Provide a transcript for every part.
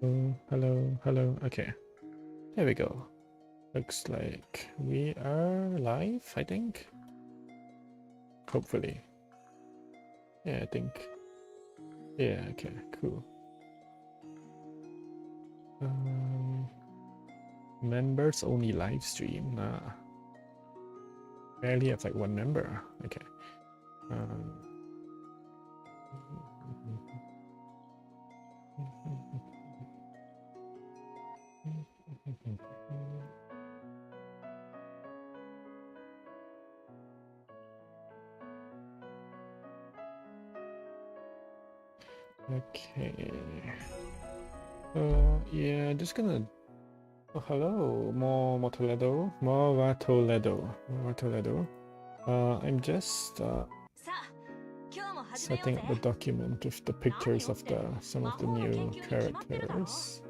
Oh, hello, hello. Okay, there we go. Looks like we are live, I think. Hopefully. Yeah, I think. Yeah, okay, cool. Members only live stream. Nah. Barely have like one member. Okay. Okay. Yeah, just gonna. Oh, hello, more Toledo. I'm just setting up the document with the pictures of some of the new characters.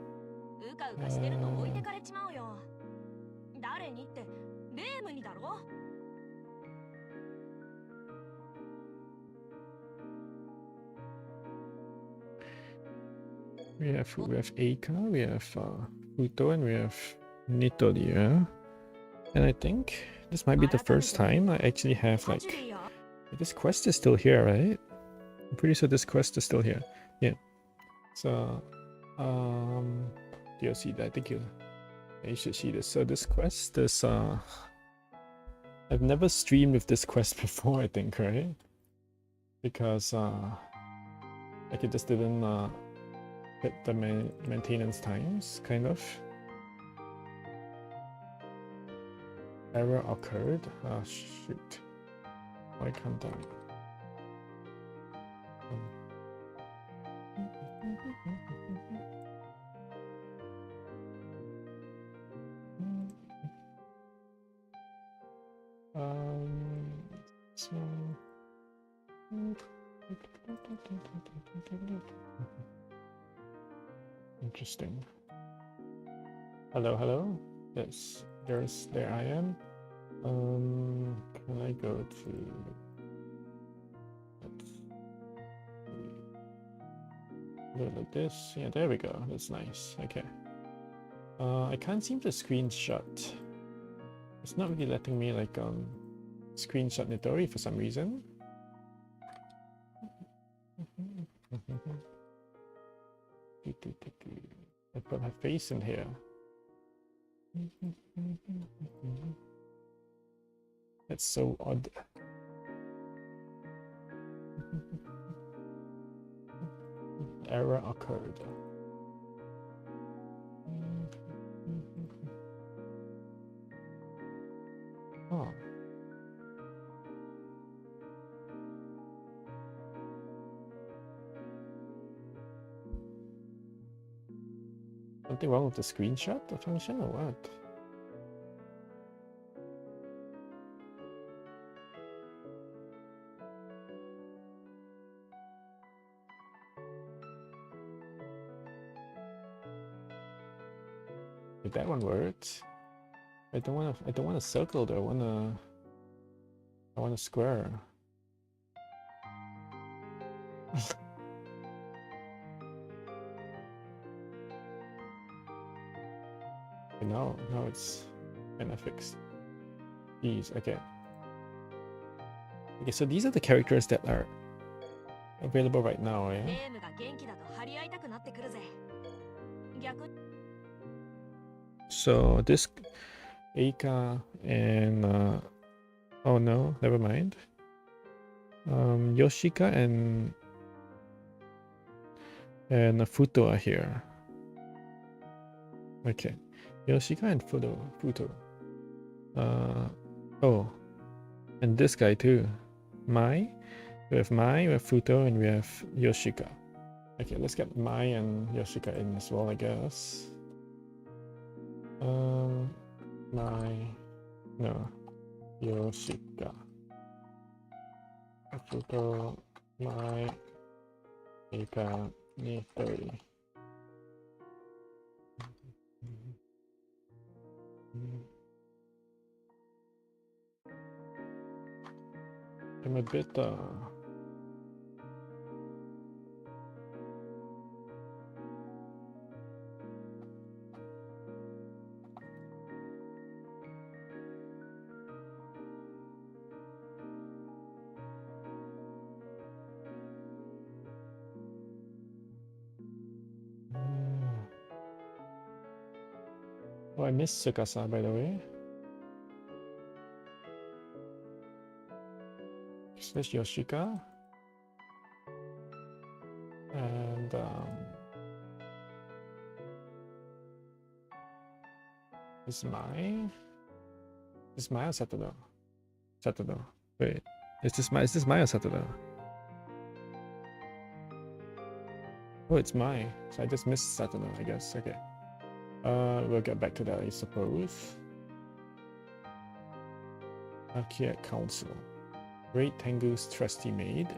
We have Eika, we have Futo, and we have Nitori. Yeah? And I think this might be the first time I actually have like this quest is still here, right? I'm pretty sure this quest is still here. Yeah. So you'll see that. I think you should see this. So this quest is I've never streamed with this quest before, I think, right? Because like it just didn't hit the maintenance times, kind of. Error occurred. Ah, shoot. Why can't I? So interesting. Hello, hello. Yes, there I am. Can I go to? Let's do like this. Yeah, there we go. That's nice. Okay. I can't seem to screenshot. It's not really letting me like screenshot Nitori for some reason. I put her face in here. That's so odd. Error occurred. Oh. Something wrong with the screenshot function or what? If that one worked. I don't want a circle though. I want a square. Now it's kind of fixed. These, okay. Okay, so these are the characters that are available right now, yeah? So this Eika and oh no, never mind. Yoshika and Futo are here. Okay. Yoshika and Futo. Oh. And this guy too. Mai. We have Futo, and we have Yoshika. Okay, let's get Mai and Yoshika in as well, I guess. Mai. No. Yoshika. Futo. Mai. Eika. Nitori. I'm a bit Oh, I missed Tsukasa, by the way. Slash Yoshika. And is Mai or Satono? Satono. Wait, is this Mai or Satono? Oh, it's Mai. So I just missed Satono, I guess. Okay. We'll get back to that, I suppose. Akia Council. Great Tengu's trusty maid.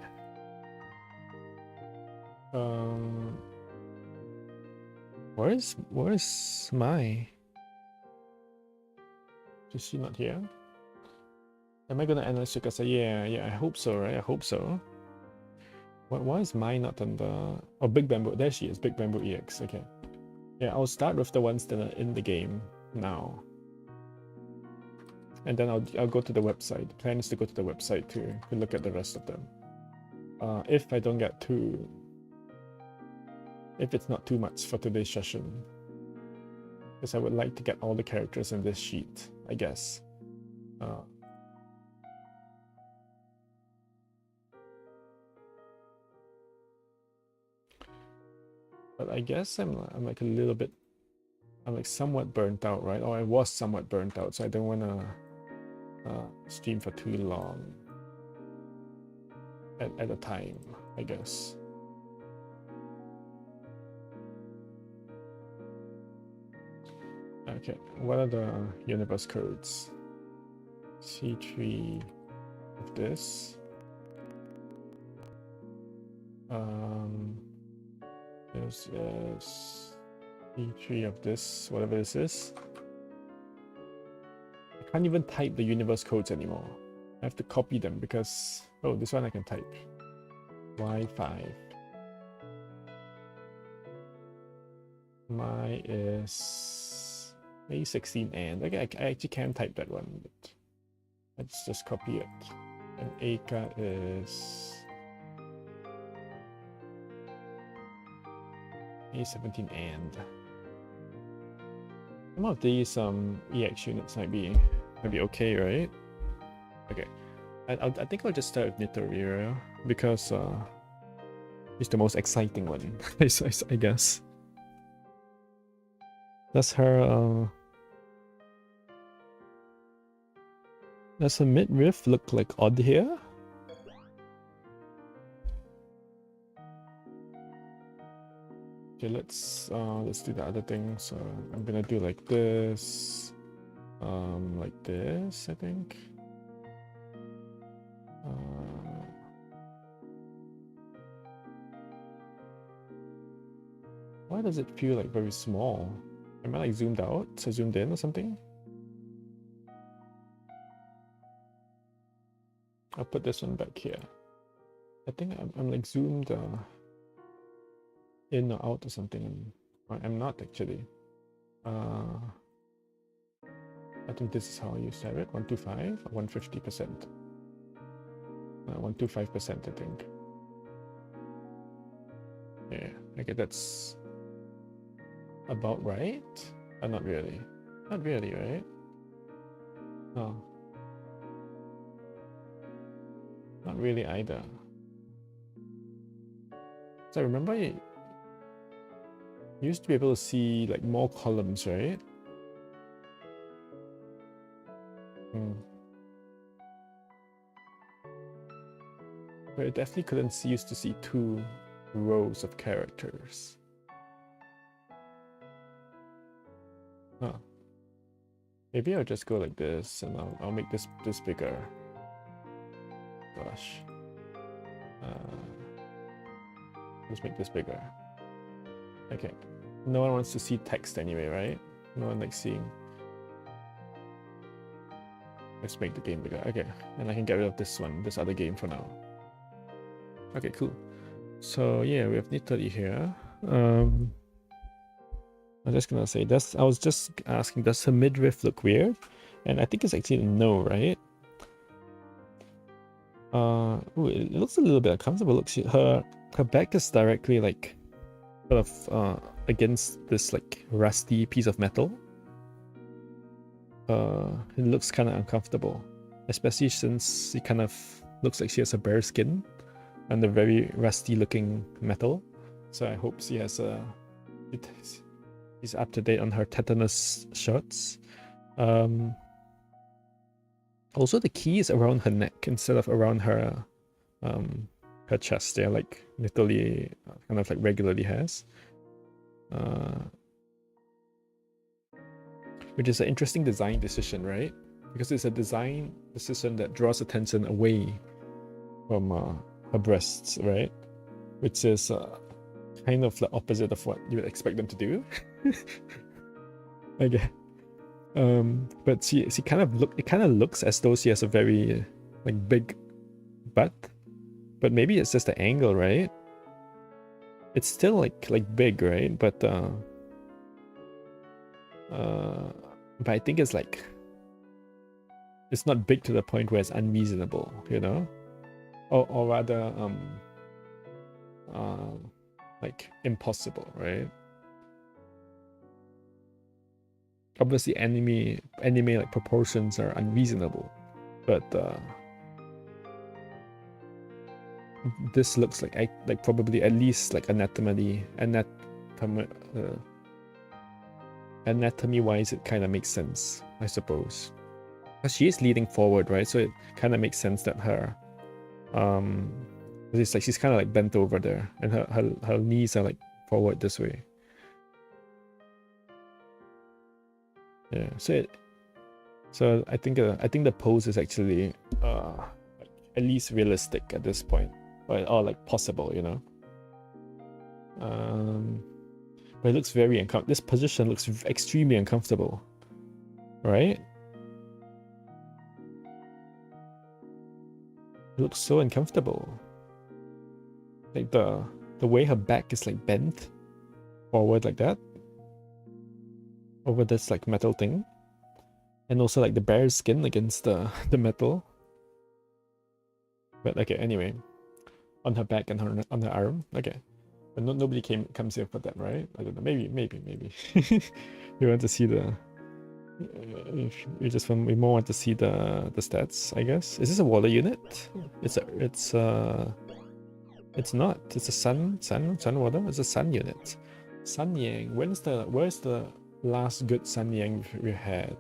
Where's Mai? Is she not here? Am I gonna analyze Tsukasa? Yeah, I hope so, right? I hope so. Why is Mai not on the... Oh, Big Bamboo. There she is, Big Bamboo EX. Okay. Yeah, I'll start with the ones that are in the game now. And then I'll go to the website. The plan is to go to the website to look at the rest of them. If I don't get too... If it's not too much for today's session. Because I would like to get all the characters in this sheet, I guess. But I guess I'm like a little bit... I'm like somewhat burnt out, right? Or I was somewhat burnt out, so I don't want to stream for too long at a time, I guess. Okay, what are the universe codes? C3 of this. This is C3 of this, whatever this is. I can't even type the universe codes anymore. I have to copy them because... Oh, this one I can type. Y5. My is... A16 and... Okay, I actually can type that one, but... Let's just copy it. And Aka is... A17 and... Some of these EX units might be okay, right? Okay, I think I'll just start with Nitorira because it's the most exciting one, I guess. Does her midriff look like odd here? Okay, let's do the other thing. So I'm gonna do like this, I think. Why does it feel like very small? Am I like zoomed out, so zoomed in or something? I'll put this one back here. I think I'm like zoomed in or out or something. I'm not actually. I think this is how I used to have it. 125 or 150%. 125%, I think. Yeah, okay, that's about right. Not really. Not really, right? No. Not really either. So I remember you used to be able to see like more columns, right? But I definitely couldn't used to see 2 rows of characters. Huh. Maybe I'll just go like this and I'll make this bigger. Gosh. Let's make this bigger. Okay. No one wants to see text anyway, right? No one likes seeing. Let's make the game bigger. Okay. And I can get rid of this other game for now. Okay, cool. So yeah, we have Nitori here. I'm just gonna say this. I was just asking, does her midriff look weird? And I think it's actually a no, right? Ooh, it looks a little bit uncomfortable. Look, her back is directly like sort of against this like rusty piece of metal. it looks kind of uncomfortable, especially since it kind of looks like she has a bare skin and a very rusty looking metal. So I hope she has she's up to date on her tetanus shots. Also, the key is around her neck instead of around her chest. They're like literally kind of like regularly has. Which is an interesting design decision, right? Because it's a design decision that draws attention away from her breasts, right? Which is kind of the opposite of what you would expect them to do. Okay. But she kind of looks as though she has a very like big butt, but maybe it's just the angle, right? It's still like big, right? But I think it's like it's not big to the point where it's unreasonable, you know, or rather like impossible, right? Obviously, anime like proportions are unreasonable, but this looks like probably at least like anatomy wise, it kind of makes sense, I suppose. But she is leaning forward, right? So it kind of makes sense that her it's like she's kind of like bent over there, and her knees are like forward this way. Yeah, so I think the pose is actually like at least realistic at this point, or like possible, you know. But it looks very uncomfortable. This position looks extremely uncomfortable, right? It looks so uncomfortable. Like the way her back is like bent forward like that over this like metal thing, and also like the bare skin against the metal. But okay, anyway, on her back and on her arm. Okay, but nobody comes here for that, right? I don't know. Maybe. You want to see the? We more want to see the stats, I guess. Is this a water unit? It's not. It's a sun water. It's a sun unit. Sun Yang. Where's the last good Sun Yang we had?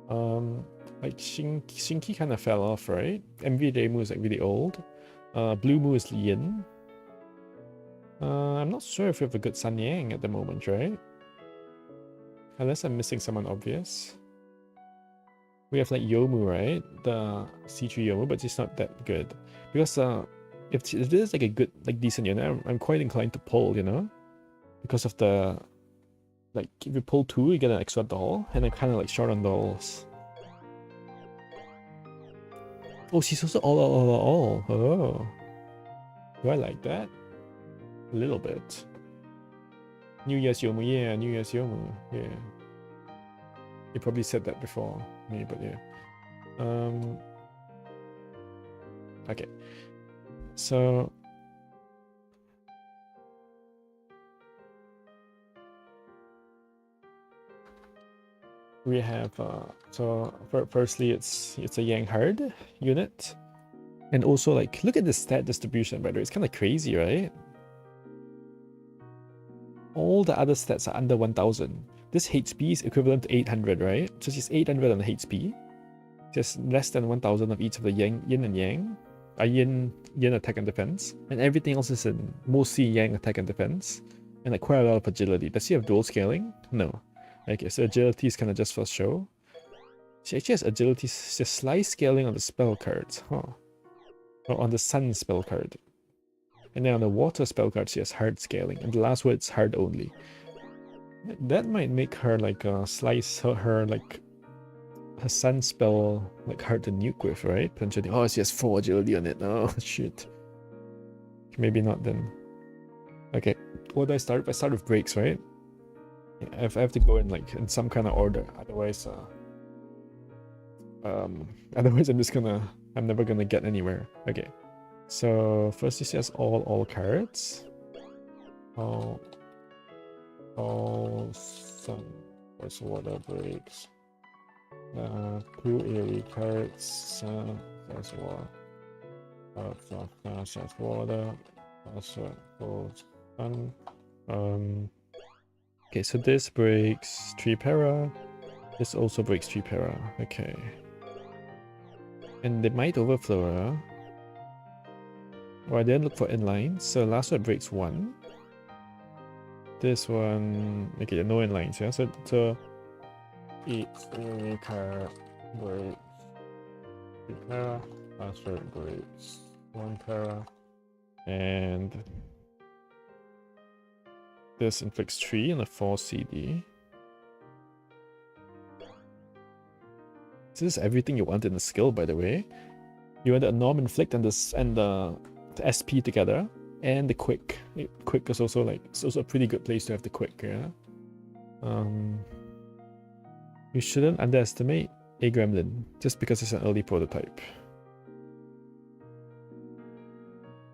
Like Shinki kind of fell off, right? MV Demu is like really old. Blue Moo is Yin. I'm not sure if we have a good Sun Yang at the moment, right? Unless I'm missing someone obvious. We have like Yomu, right? The C3 Yomu, but it's not that good. Because if this is like a good, like decent unit, I'm quite inclined to pull, you know? Because of the, like, if you pull 2, you get an extra doll, and I'm kind of like short on dolls. Oh, she's also all. Oh. Do I like that? A little bit. New Year's Yomu, yeah, New Year's Yomu, yeah. You probably said that before me, but yeah. Okay. So we have firstly it's a Yang hard unit. And also like look at the stat distribution, by the way. It's kind of crazy, right? All the other stats are under 1000. This HP is equivalent to 800, right? So she's 800 on the HP. Just less than 1000 of each of the yin and yang. Yin attack and defense. And everything else is in mostly yang attack and defense. And like quite a lot of agility. Does she have dual scaling? No. Okay, so agility is kind of just for show. She actually has agility, just slice scaling on the spell cards, huh? Or on the sun spell card. And then on the water spell card, she has hard scaling. And the last word is hard only. That might make her like slice her like her sun spell like hard to nuke with, right? Potentially. Oh, she has 4 agility on it. Oh shit. Maybe not then. Okay. What do I start? I start with breaks, right? Yeah, I have to go in like in some kind of order. Otherwise I'm never gonna get anywhere. Okay. So first she has all cards. All sun. What's water breaks? 2 AoE carrots, that's water. That's water. Also goes sun. Okay, so this breaks 3 para. This also breaks 3 para. Okay. And they might overflow. Well, I didn't look for inlines, so last one breaks 1. This one, okay, no inlines, yeah. So 8 AoE carrot breaks 3 para. Last one breaks 1 para. And this inflicts 3 and a 4 CD. This is everything you want in the skill, by the way. You want the Norm Inflict and the SP together, and the Quick. Quick is also like, it's also a pretty good place to have the Quick, yeah. You shouldn't underestimate a Gremlin just because it's an early prototype.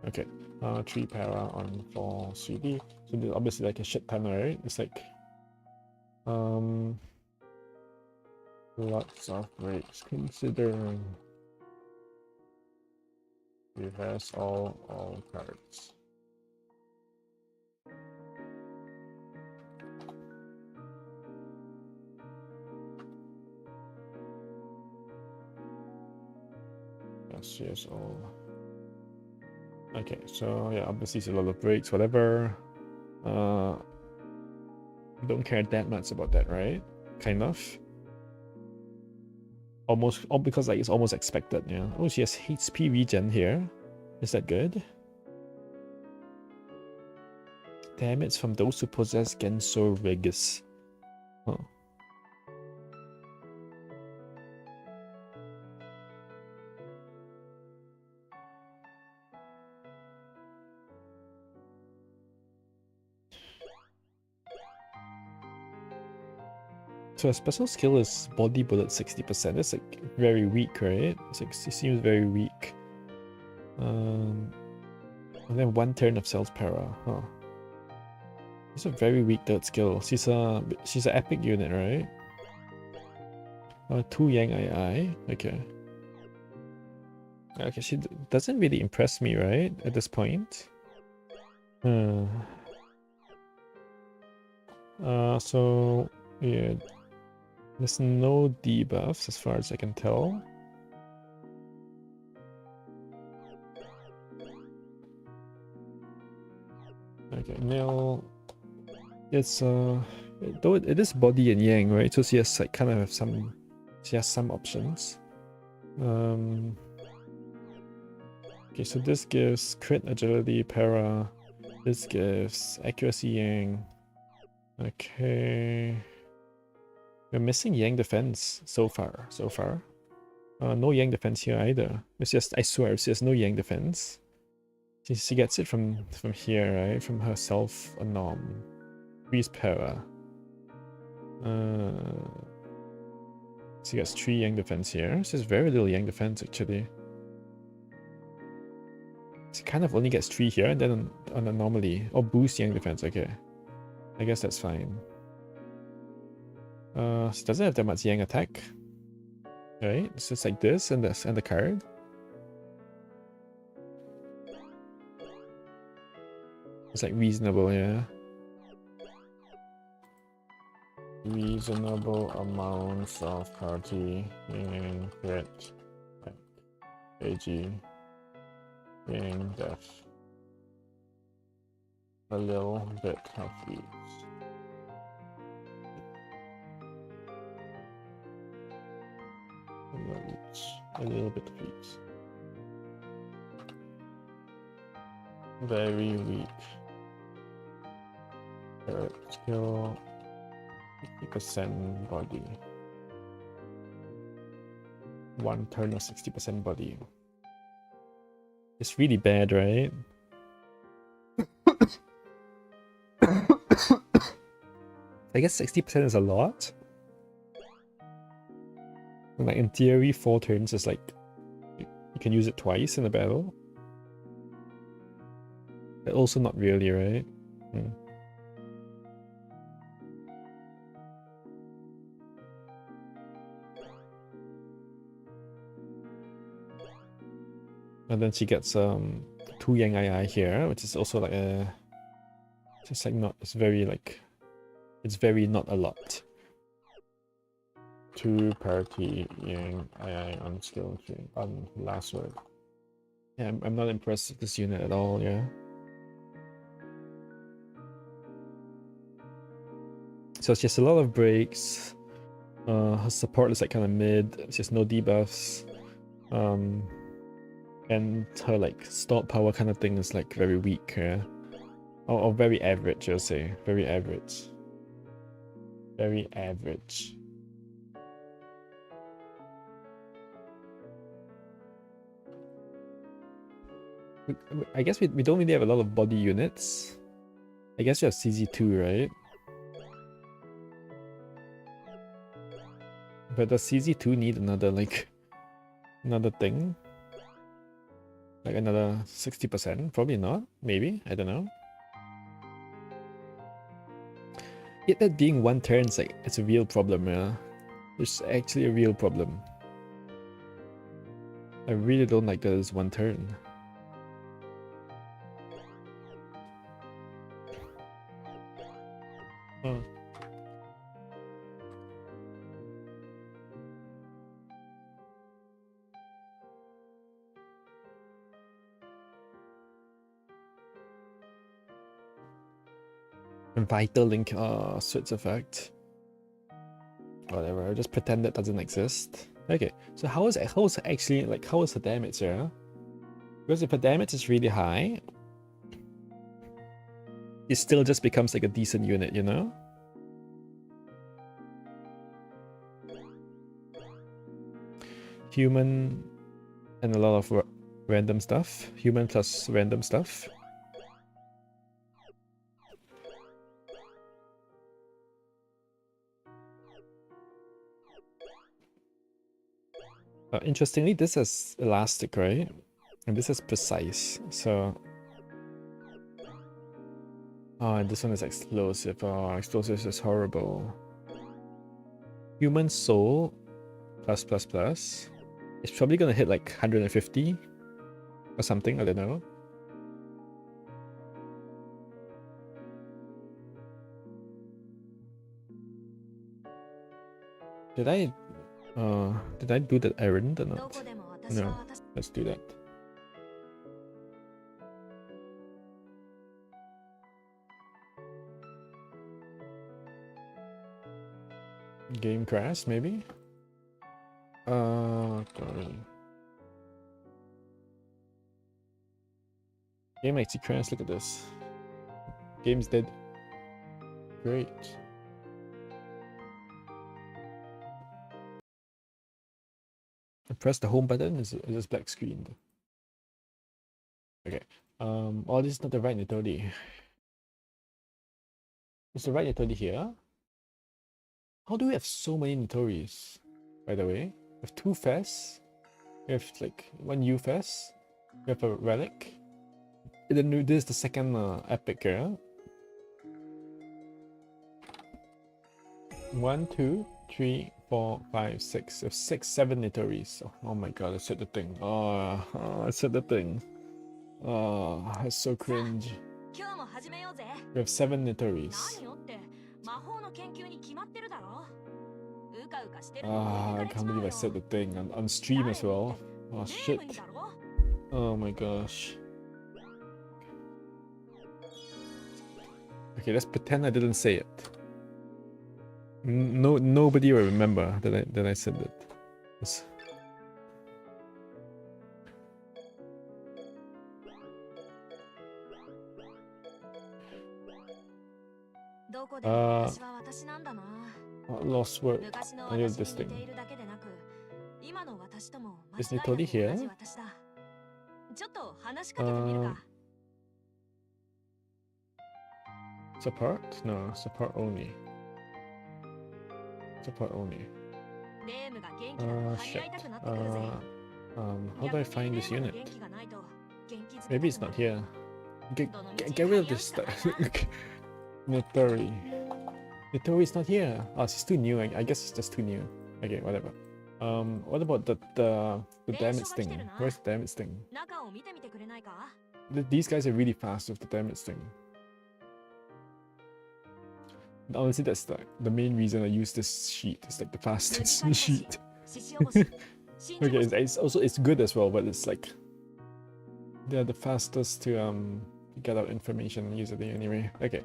Okay, 3 para on 4 CD. So this is obviously like a shit ton, right? It's like lots of breaks considering reverse all cards. Yes, all. Okay, so yeah, obviously it's a lot of breaks, whatever. Don't care that much about that, right? Kind of. Almost, all because like it's almost expected, yeah. Oh, she has HP regen here. Is that good? Damage from those who possess Genso Regis. Oh. So a special skill is body bullet 60%. That's like very weak, right? It's like, it seems very weak. And then 1 turn of Cells Para. Huh. It's a very weak third skill. She's an epic unit, right? 2 Yang II. Okay. Okay, she doesn't really impress me, right? At this point. So yeah. There's no debuffs as far as I can tell. Okay, Nil. It's though it is body and yang, right? So she has like kind of some, she has some options. Okay, so this gives crit agility para. This gives accuracy yang. Okay. We're missing yang defense so far. No yang defense here either. It's just, I swear, it's just no yang defense. She gets it from here, right? From herself, a nom. Freeze para. She gets 3 yang defense here. She has very little yang defense actually. She kind of only gets 3 here and then on anomaly. Or boost yang defense, okay. I guess that's fine. She doesn't have that much yang attack. Right? It's just like this and this and the card. It's like reasonable, yeah. Reasonable amounts of party and crit, AG, and death. A little bit of each. A little bit of each. Very weak. Carrot skill. 50% body. 1 turn of 60% body. It's really bad, right? I guess 60% is a lot. And like in theory, 4 turns is like you can use it twice in a battle. But also not really, right? And then she gets 2 yang II here, which is also like a just like not it's very not a lot. 2 parity yang II on skill tree on last word. Yeah, I'm not impressed with this unit at all, yeah. So she has a lot of breaks. Her support is like kind of mid. She has no debuffs. And her like stored power kind of thing is like very weak, yeah? Or very average, I'll say. Very average. Very average. I guess we don't really have a lot of body units. I guess you have CZ2, right? But does CZ2 need another thing? Like another 60%? Probably not. Maybe. I don't know. Yet that being 1 turn is like it's a real problem, yeah. It's actually a real problem. I really don't like that it's 1 turn. Oh. Vital link, switch effect. Whatever, just pretend that doesn't exist. Okay, so how is the damage here? Because if the damage is really high, it still just becomes like a decent unit, you know? Human and a lot of random stuff. Human plus random stuff. Interestingly, this is elastic, right? And this is precise, so... Oh, and this one is explosive. Oh, explosive is horrible. Human soul plus plus plus. It's probably gonna hit like 150 or something, I don't know. Did I do that errand or not? No, let's do that. Game crash, maybe? Game actually crashed, look at this. Game's dead. Great. I press the home button, is this black screen? Okay. Oh, this is not the right Nitori. Is the right Nitori here? How do we have so many Nitoris, by the way? We have 2 Fests. We have like 1 U-Fest. We have a Relic. And then this is the second epic here. 1, 2, 3, 4, 5, 6. We have 6, 7 Nitoris. Oh my god, I said the thing. Oh, I said the thing. Oh, it's so cringe. We have 7 Nitoris. I can't believe I said the thing on stream as well. Oh shit. Oh my gosh. Okay, let's pretend I didn't say it. Nobody will remember that I said that. Yes. Lost word. I use this thing. Is Nitori here? Support? No, support only. Support only. Shit. How do I find this unit? Maybe it's not here. Get rid of this stuff. Nitori. Nitori is not here. Oh, she's too new. I guess it's just too new. Okay, whatever. What about the damage thing? Where's the damage thing? These guys are really fast with the damage thing. Honestly, that's like the main reason I use this sheet. It's like the fastest sheet. Okay, it's good as well, but it's like they're the fastest to get out information and use it anyway. Okay.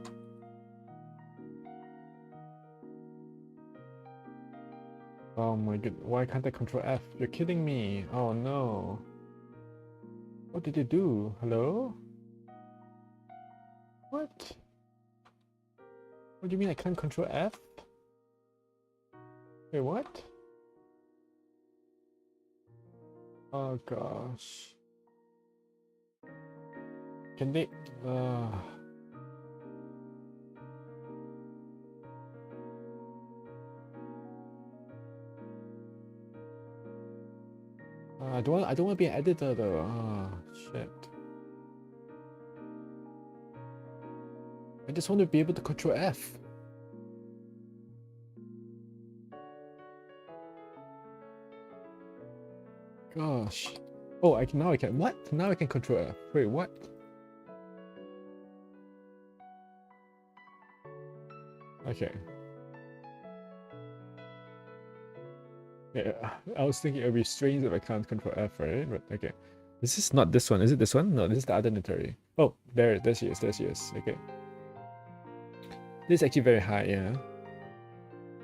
Oh my god, why can't I control F? You're kidding me. Oh no. What did you do? Hello? What? What do you mean I can't control F? Wait, what? Oh gosh. Can they... I don't want to be an editor though. Ah, shit. I just want to be able to control F. Gosh. Oh, now I can. What? Now I can control F. Wait, what? Okay. Yeah, I was thinking it would be strange if I can't control F, right? But okay. This is not this one. Is it this one? No, this is the other Nitori. Oh, there she is. There she is. Okay. This is actually very high, yeah.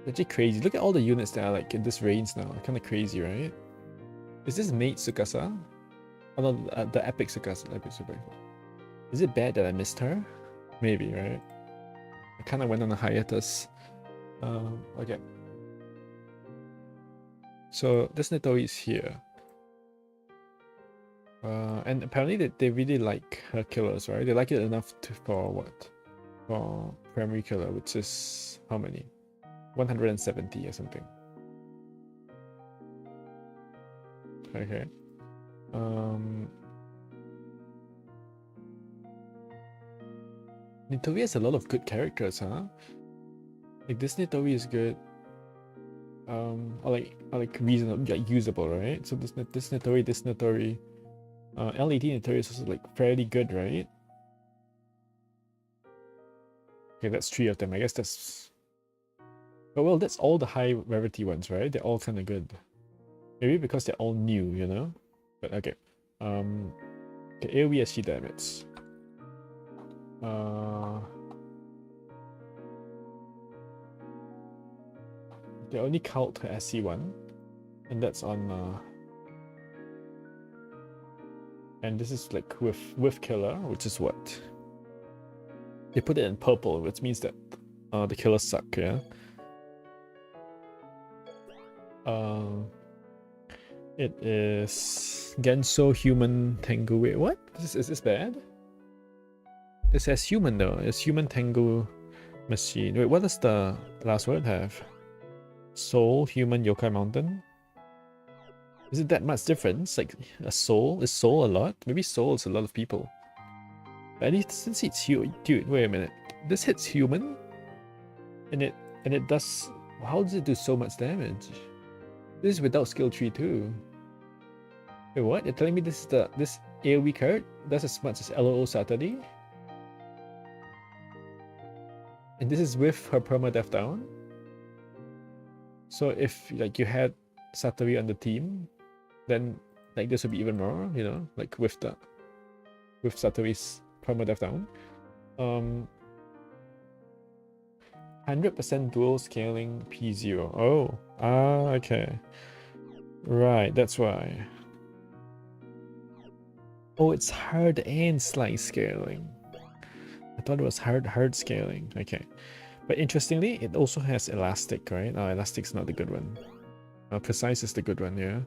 It's actually crazy. Look at all the units that are like in this range now. Kind of crazy, right? Is this maint Tsukasa? Oh no, the epic Tsukasa. Epic Tsukasa. Is it bad that I missed her? Maybe, right? I kind of went on a hiatus. Okay. So this Nitori is here. And apparently they really like her killers, right? They like it enough for what? For primary killer, which is how many? 170 or something. Okay. Nitori has a lot of good characters, huh? Like this Nitori is good. Or like reasonable, like usable, right? So this Nitori, LED Nitori is also like fairly good, right? Okay, that's 3 of them. I guess that's... Oh, well, that's all the high rarity ones, right? They're all kind of good. Maybe because they're all new, you know? But okay. Okay, AoE SG damage. They only count to SC1. And that's on... and this is like with killer, which is what? They put it in purple, which means that the killers suck, yeah? It is Genso Human Tengu. Wait, what? Is this bad? It says human though. It's Human Tengu Machine. Wait, what does the last word have? Soul, Human, Yokai Mountain? Is it that much difference? Like a soul? Is soul a lot? Maybe soul is a lot of people. But at least since it's human. Dude, wait a minute. This hits human? And it does... How does it do so much damage? This is without skill tree too. Wait, what? You're telling me this AoE card does as much as LOO Saturday? And this is with her permadeath down? So if like you had Satori on the team, then like this would be even more, you know, like with Satori's permadeath down. 100% dual scaling P0. Oh, okay. Right, that's why. Oh, it's hard and slice scaling. I thought it was hard scaling. Okay. But interestingly, it also has elastic, right? Oh, elastic's not the good one. Precise is the good one, yeah?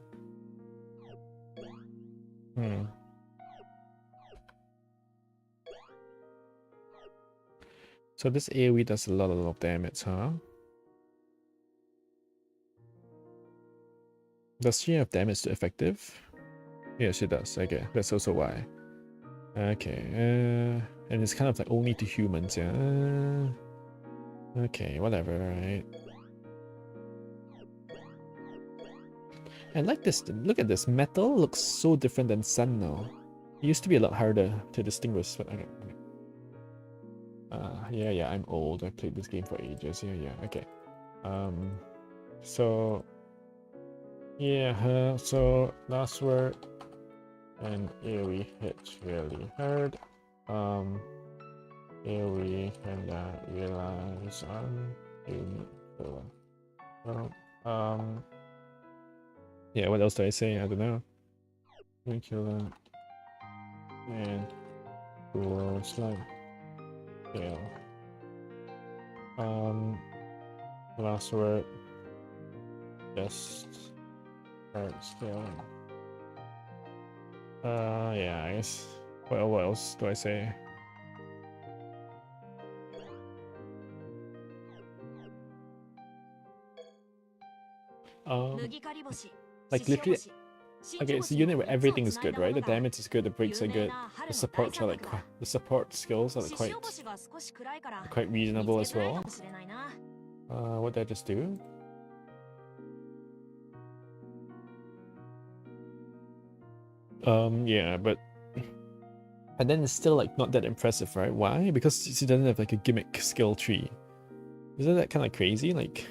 So this AoE does a lot of damage, huh? Does she have damage to effective? Yeah, she does. Okay, that's also why. Okay, and it's kind of like only to humans, yeah? Okay, whatever, right? And like this, look at this, metal looks so different than sun now. It used to be a lot harder to distinguish, but okay. Yeah, I'm old. I played this game for ages. Yeah, okay. So yeah, so last word and AoE hits really hard. AoE and realize unique killer. Yeah, what else do I say? I don't know. Unique killer and cool slime. Scale. Last word. Just start scaling. Yeah, I guess. Well, what else do I say? Like literally, okay, it's a unit where everything is good, right? The damage is good, the breaks are good, the supports are like the support skills are like quite reasonable as well. What did I just do? Yeah, but and then it's still like not that impressive, right? Why? Because she doesn't have like a gimmick skill tree. Isn't that kind of crazy? Like,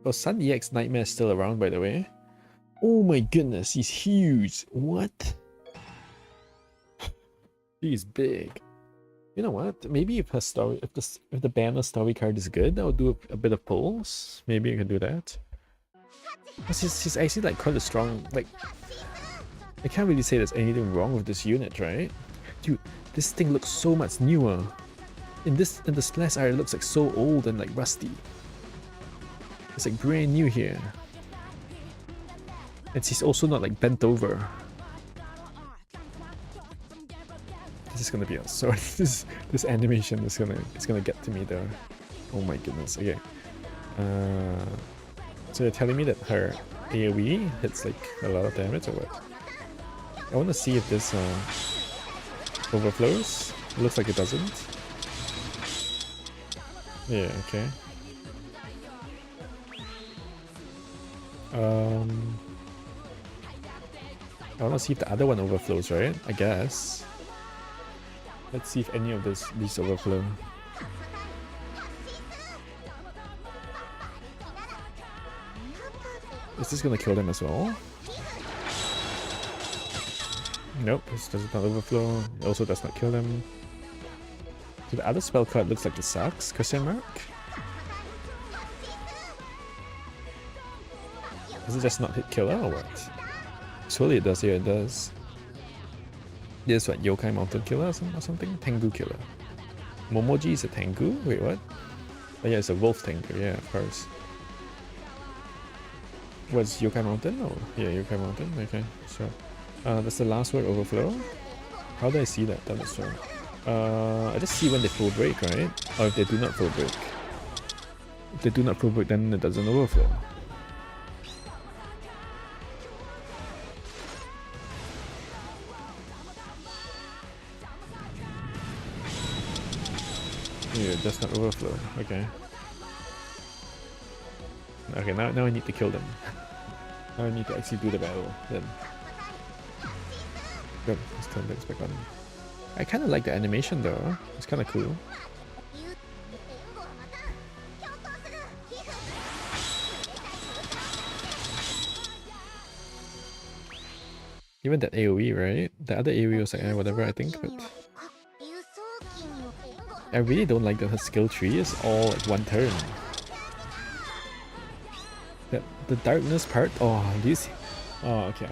oh, Sun EX Nightmare is still around, by the way. Oh my goodness, he's huge. What? He's big. You know what? Maybe if her story, if the banner story card is good, I'll do a bit of pulls. Maybe I can do that. She's actually like quite a strong. Like, I can't really say there's anything wrong with this unit, right? Dude, this thing looks so much newer. In the splash art, it looks like so old and like rusty. It's like brand new here. And she's also not like bent over. This is gonna be a so this animation is gonna get to me though. Oh my goodness. Okay. So you're telling me that her AoE hits like a lot of damage or what? I want to see if this overflows. It looks like it doesn't. Yeah. Okay. I want to see if the other one overflows, right? I guess. Let's see if any of these overflow. Is this gonna kill them as well? Nope, this does not overflow. It also does not kill them. So the other spell card looks like it sucks? Question mark? Does it just not hit killer or what? Surely it does, yeah it does. This is what, Yokai Mountain Killer or something? Tengu Killer. Momoji is a Tengu? Wait, what? Oh yeah, it's a Wolf Tengu, yeah, of course. What's Yokai Mountain? Oh, yeah, Yokai Mountain, okay, sure. That's the last word overflow. How do I see that? That is right. I just see when they full break, right? Or if they do not full break. If they do not full break, then it doesn't overflow. Yeah, it does not overflow. Okay. Okay, now I need to kill them. Now I need to actually do the battle. Then. Good, let's turn this back on. I kind of like the animation though. It's kind of cool. Even that AoE, right? The other AoE was like whatever, I think, but I really don't like that her skill tree is all like one turn. That the darkness part. Oh, this. Oh, okay.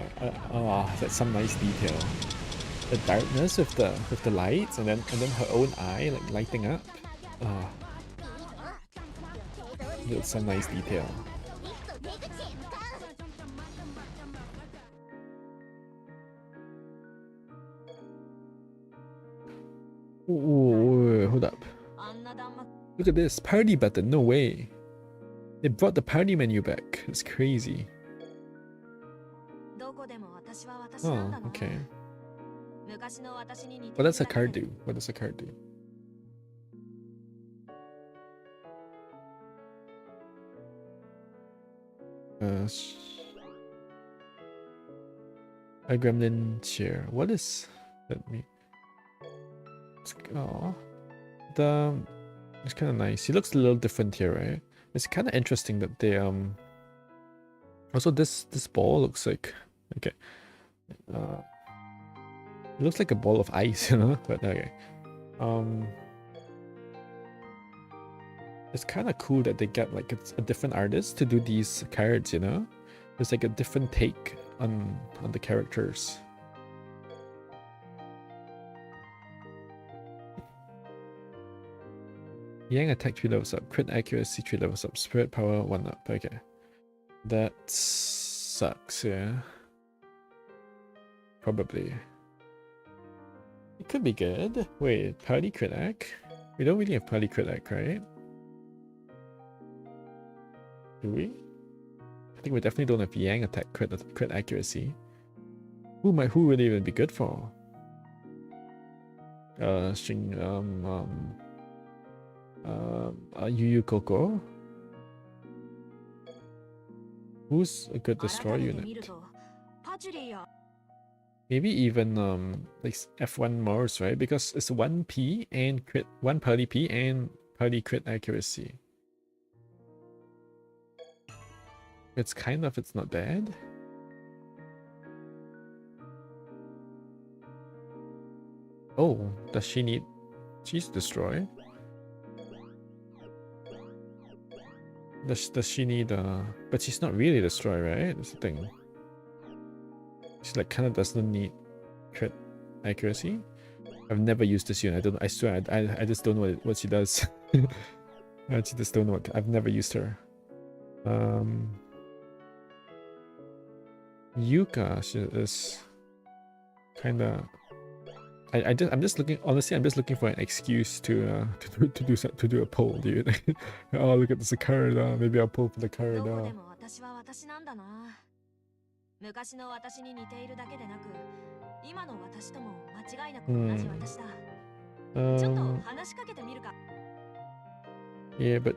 Oh, that's some nice detail. The darkness with the lights, and then her own eye like lighting up. Oh, that's some nice detail. Ooh, hold up. Look at this party button. No way. It brought the party menu back. It's crazy. Oh, okay. What does a card do? What does a card do? A gremlin chair. What is that mean? Oh, it's kind of nice. He looks a little different here, right? It's kind of interesting that they Also, this ball looks like okay. It looks like a ball of ice, you know. But okay. It's kind of cool that they get like a different artist to do these cards, you know. It's like a different take on the characters. Yang attack 3 levels up, crit accuracy 3 levels up, spirit power 1 up. Okay. That sucks, yeah. Probably. It could be good. Wait, party crit act? We don't really have party crit act, right? Do we? I think we definitely don't have Yang attack crit accuracy. Who would even be good for? Yu Yu Koko. Who's a good destroy unit? Maybe even like F1 Mars, right? Because it's 1p and crit 1 party p and party crit accuracy. It's not bad. Oh, does she need she's destroy? Does she need but she's not really destroy, right? That's the thing. She like kinda doesn't need crit accuracy. I've never used this unit. I swear I just don't know what she does. I just don't know I've never used her. Yuka, she is kinda I'm just looking, honestly, I'm just looking for an excuse to do a poll, dude. Oh, look at this card. Maybe I'll pull for the card. Yeah, but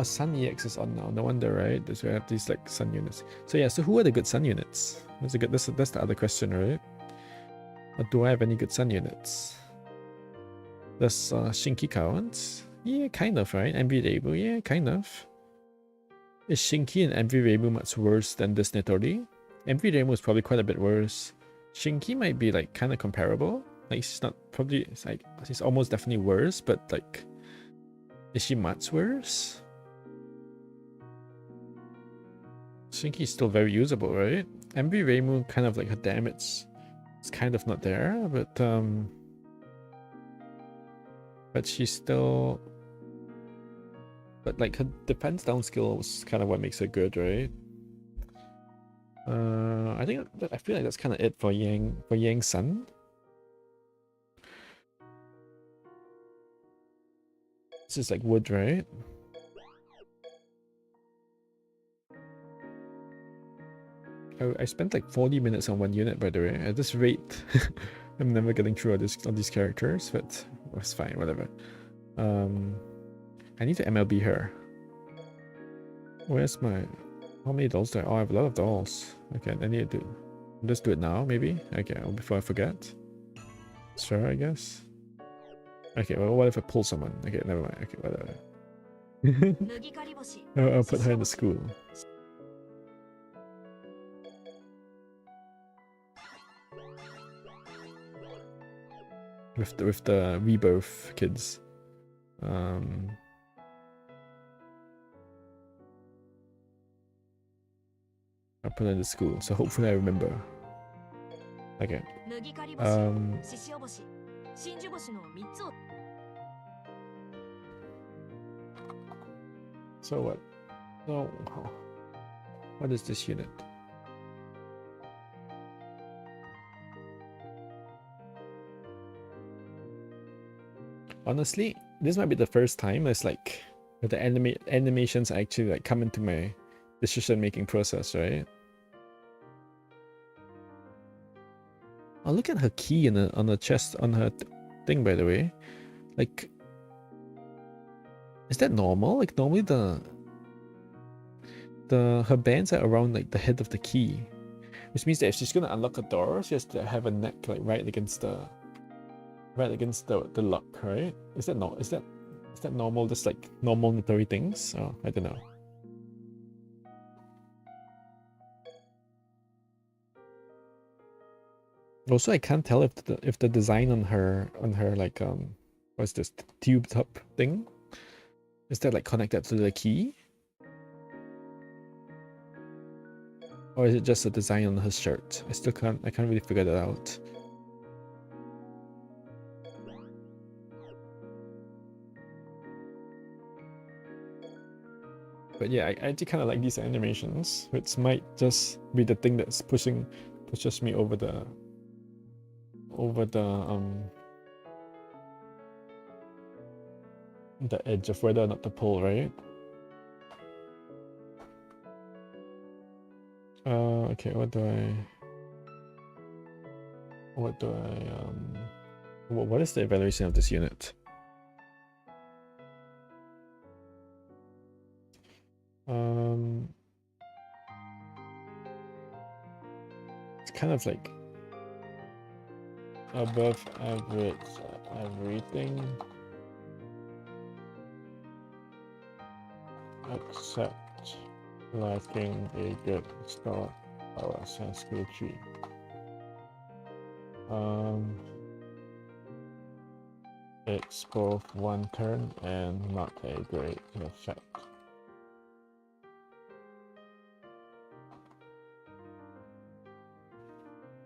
Sun EX is on now. No wonder, right? That's why I have these like Sun units. So yeah, so who are the good Sun units? That's the other question, right? Or do I have any good Sun units? Does Shinki count? Yeah, kind of, right? Envy Reibu, yeah, kind of. Is Shinki and Envy Reibu much worse than this Netori? Envy Reibu is probably quite a bit worse. Shinki might be like kind of comparable. Like she's not probably, it's like she's almost definitely worse, but like, is she much worse? Shinki is still very usable, right? Envy Reimu kind of like her damage is kind of not there, but she's still, but like her defense down skill is kind of what makes her good, right? I feel like that's kind of it for Yang Sun. This is like wood, right? I spent like 40 minutes on one unit, by the way. At this rate, I'm never getting through all these characters, but it's fine, whatever. I need to MLB her. Where's my... How many dolls do I... Oh, I have a lot of dolls. Okay, I need to do... Let's do it now, maybe? Okay, before I forget. Sure, I guess. Okay, well, what if I pull someone? Okay, never mind. Okay, whatever. I'll put her in the school. With the rebirth kids. I'll put her in the school, so hopefully I remember. Okay. So what? No. What is this unit? Honestly, this might be the first time it's like the animations actually like come into my decision-making process, right? Oh, look at her key on the chest on her thing, by the way. Like, is that normal? Like normally her bands are around like the head of the key, Which means that if she's gonna unlock a door, she has to have a neck like right against the lock, right? Is that normal? Just like normal Nitori things? Oh, I don't know. Also, I can't tell if the design on her like what's this tube top thing? Is that like connected to the key? Or is it just a design on her shirt? I can't really figure that out. But yeah, I actually kind of like these animations, which might just be the thing that's pushes me over the edge of whether or not to pull, right? Okay, what is the evaluation of this unit? It's kind of like above average everything except lacking a good start power sensitive tree. It's both one turn and not a great effect.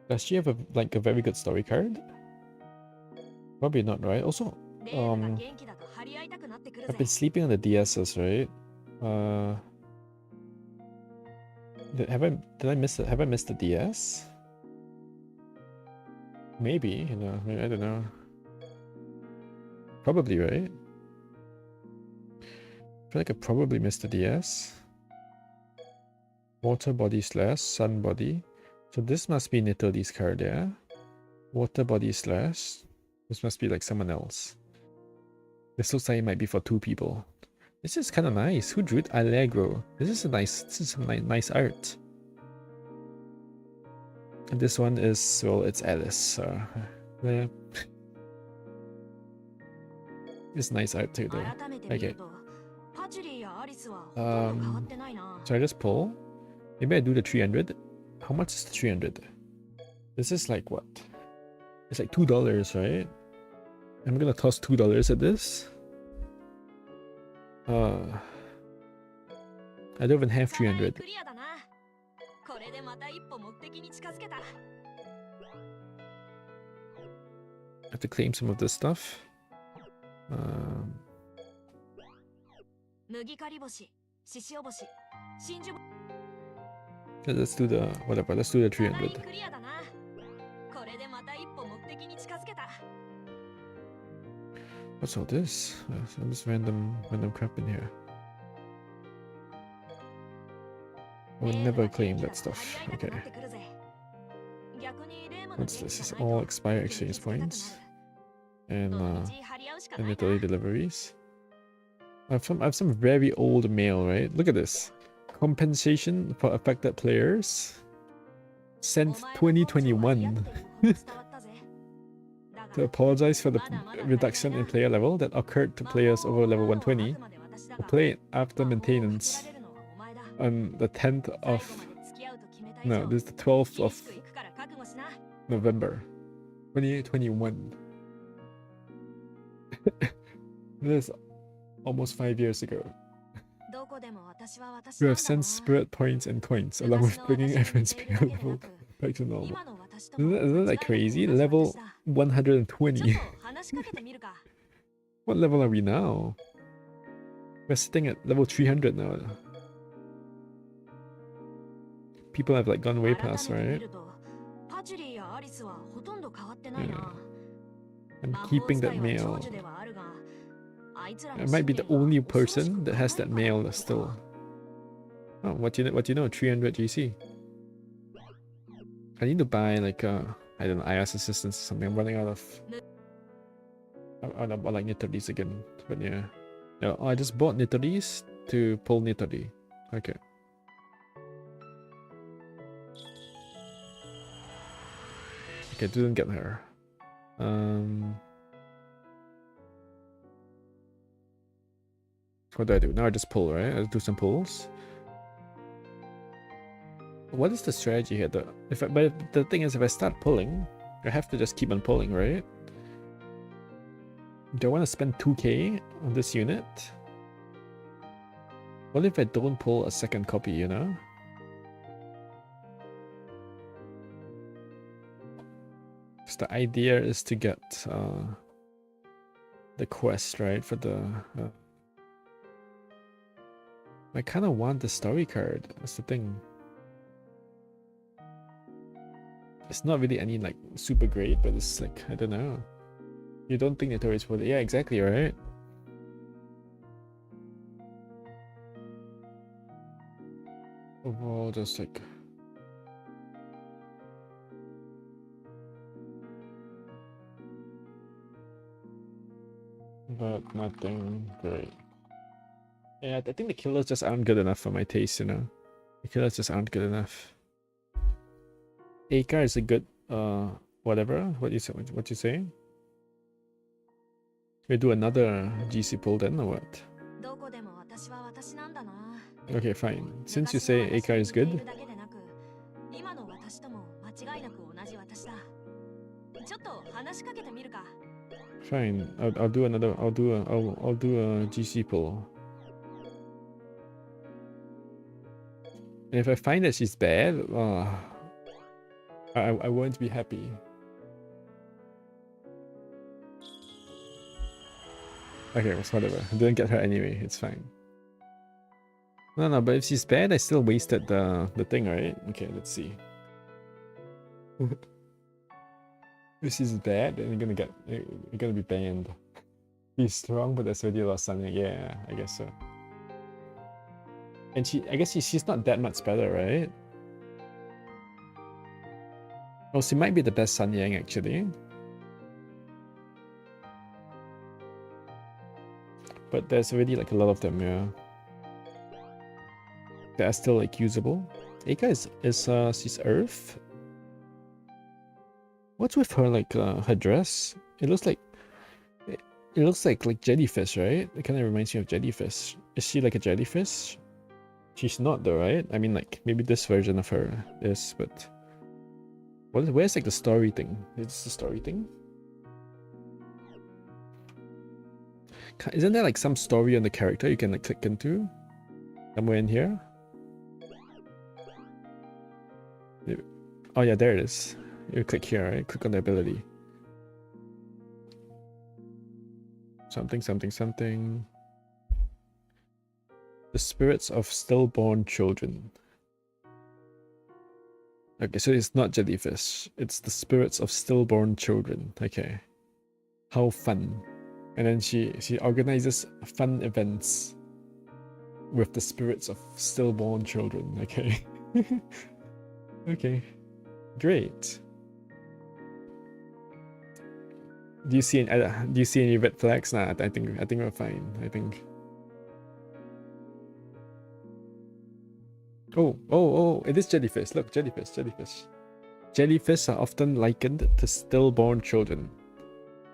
Does she have a very good story card? Probably not, right? Also, I've been sleeping on the DSs, right? Have I missed it? Have I missed the DS? Maybe, you know, I don't know. Probably, right? I feel like I probably missed the DS. Water body slash sun body. So this must be Nitori's card, yeah? Water body slash. This must be like someone else. This looks like it might be for two people. This is kind of nice. Who drew it? Allegro. This is nice art. And this one is, well, it's Alice. So yeah. It's nice art too, though. Okay. So I just pull. Maybe I do the 300. How much is the 300? This is like what? It's like $2, right? I'm gonna toss $2 at this. I don't even have 300. I have to claim some of this stuff. Let's do the whatever. Let's do the 300. What's all this? Some just random crap in here. I would never claim that stuff. Okay. What's this? This is all expire exchange points and Italy deliveries. I have some very old mail, right? Look at this. Compensation for affected players. Sent 2021. To apologize for the reduction in player level that occurred to players over level 120 who played after maintenance on the 10th of... No, this is the 12th of November 2021. This is almost 5 years ago. You have sent spirit points and coins along with bringing everyone's player level back to normal. Isn't that like crazy? Level 120. What level are we now? We're sitting at level 300 now. People have like gone way past, right? Yeah. I'm keeping that mail. I might be the only person that has that mail still. Oh, what do you know? 300 GC. I need to buy like I don't know, IS assistance or something. I'm running out of like Nitori's again. But yeah. No, I just bought Nitori's to pull Nitori. Okay. Okay, didn't get her. What do I do? Now I just pull, right? I'll do some pulls. What is the strategy here though? But the thing is, if I start pulling, I have to just keep on pulling, right? Do I want to spend 2k on this unit? What if I don't pull a second copy, you know? So the idea is to get the quest, right? For the... I kind of want the story card. That's the thing. It's not really any like super great, but it's like, I don't know. You don't think the tourists would? Yeah, exactly, right? Overall, just like... But nothing great. Yeah, I think the killers just aren't good enough for my taste, you know? The killers just aren't good enough. Aka is a good, whatever. What you say? We do another GC pull then, or what? Okay, fine. Since you say Aka is good, fine. I'll do another. I'll do a GC pull. And if I find that she's bad, I won't be happy. Okay, it's whatever. I didn't get her anyway. It's fine. No, but if she's bad, I still wasted the thing, right? Okay, let's see. If she's bad, then you're gonna be banned. He's strong, but there's already lost something. Yeah, I guess so. And I guess she's not that much better, right? Oh, she might be the best Sun Yang actually. But there's already like a lot of them, yeah. They are still like usable. Aka she's Earth. What's with her like her dress? It looks like jellyfish, right? It kind of reminds me of jellyfish. Is she like a jellyfish? She's not though, right? I mean, like maybe this version of her is, but where's like the story thing? Is this the story thing? Isn't there like some story on the character you can like click into? Somewhere in here? Oh yeah, there it is. You click here, right? Click on the ability. Something. The spirits of stillborn children. Okay, so it's not jellyfish. It's the spirits of stillborn children. Okay. How fun. And then she organizes fun events with the spirits of stillborn children. Okay. Okay. Great. Do you see any red flags? Nah, I think we're fine. I think. Oh, it is jellyfish. Look, jellyfish. Jellyfish are often likened to stillborn children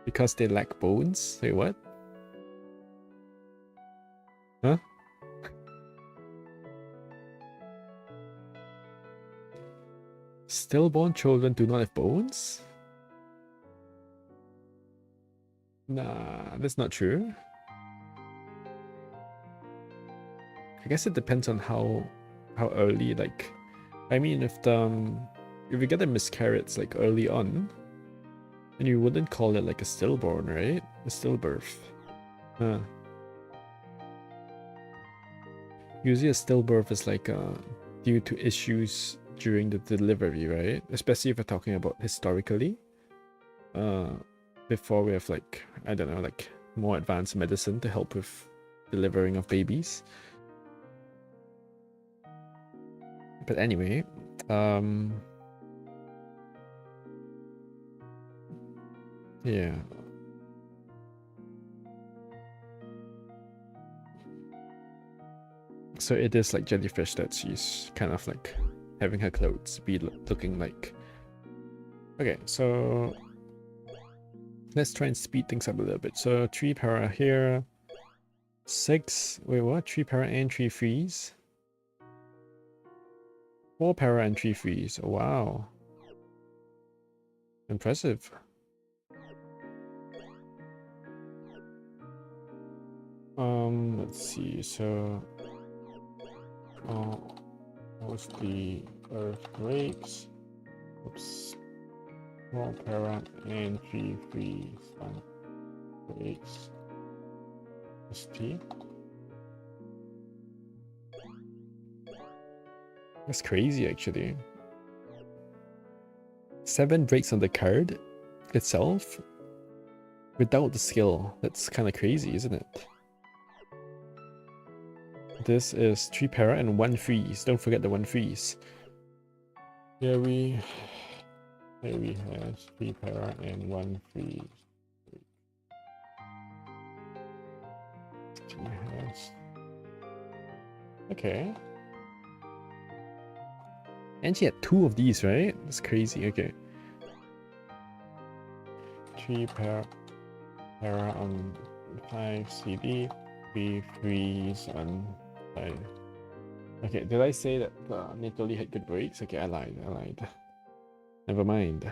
because they lack bones. Wait, what? Huh? Stillborn children do not have bones? Nah, that's not true. I guess it depends on how early, like, I mean, if you get a miscarriage like early on, then you wouldn't call it like a stillborn, right? A stillbirth. Huh. Usually a stillbirth is like due to issues during the delivery, right? Especially if we're talking about historically. Before we have like, I don't know, like more advanced medicine to help with delivering of babies. But anyway, yeah. So it is like jellyfish that she's kind of like having her clothes be looking like Okay, so let's try and speed things up a little bit. So 3 para here, 6, wait what? 3 para and 3 freeze. 4 para and 3 freeze. Oh, wow. Impressive. Let's see, so most the earth breaks. Oops. 4 para and 3 freeze. Breaks. ST. That's crazy actually. 7 breaks on the card itself without the skill. That's kind of crazy, isn't it? This is 3 para and 1 freeze. Don't forget the 1 freeze. Here we have 3 para and 1 freeze. Okay. And she had 2 of these, right? That's crazy. Okay. 3 para on 5 CD, 3 freeze on 5. Okay, did I say that Natalie had good breaks? Okay, I lied. Never mind.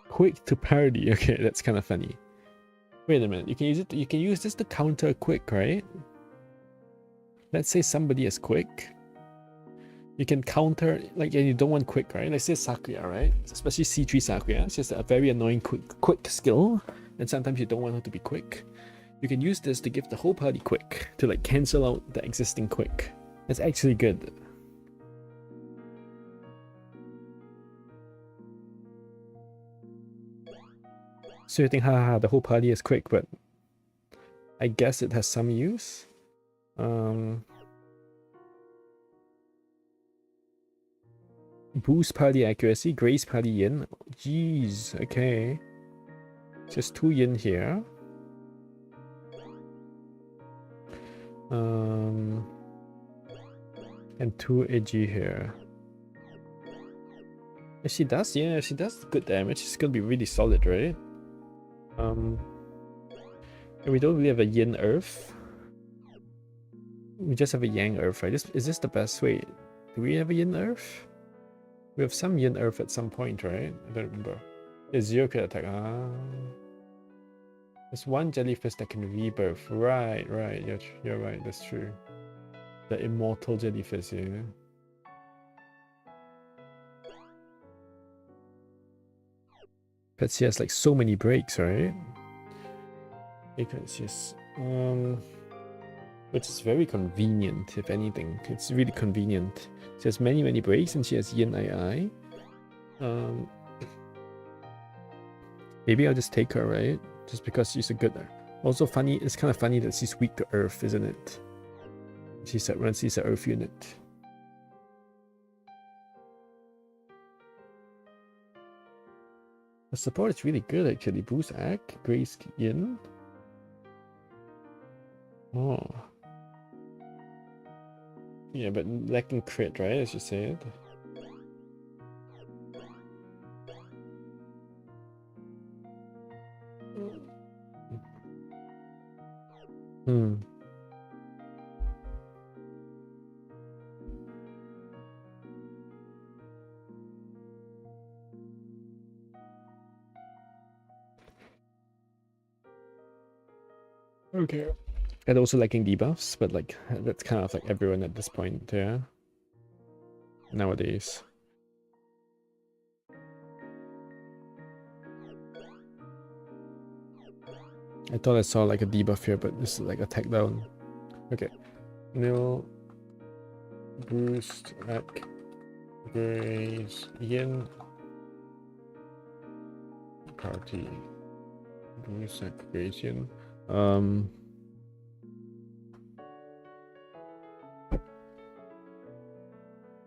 Quick to parry. Okay, that's kind of funny. Wait a minute. You can use this to counter quick, right? Let's say somebody is quick. You can counter, like, and you don't want quick, right? Let's say Sakuya, right? Especially C3 Sakuya. It's just a very annoying quick skill. And sometimes you don't want her to be quick. You can use this to give the whole party quick, to like cancel out the existing quick. It's actually good. So you think, haha, the whole party is quick, but I guess it has some use. Boost party accuracy, grace party yin. Jeez, okay. Just 2 yin here. And 2 edgy here. If she does, yeah, if she does good damage, it's gonna be really solid, right? And we don't really have a yin earth. We just have a yang earth, right? Is this the best way? Do we have a yin earth? We have some yin earth at some point, right? I don't remember. It's 0 crit attack. There's 1 jellyfish that can rebirth. Right. You're right. That's true. The immortal jellyfish, yeah. But she has like so many breaks, right? Because yes, which is very convenient. If anything, it's really convenient. She has many breaks, and she has yin II. Maybe I'll just take her, right? Just because she's a good. Also funny, it's kind of funny that she's weak to earth, isn't it? She's an earth unit. The support is really good actually. Boost Act, Grace Yin. Oh. Yeah, but lacking crit, right? As you said. Okay. And also lacking debuffs, but like that's kind of like everyone at this point, yeah. Nowadays. I thought I saw like a debuff here, but this is like attack down. Okay. Nil boost at Grace Yin party. Boost at Grace Yin.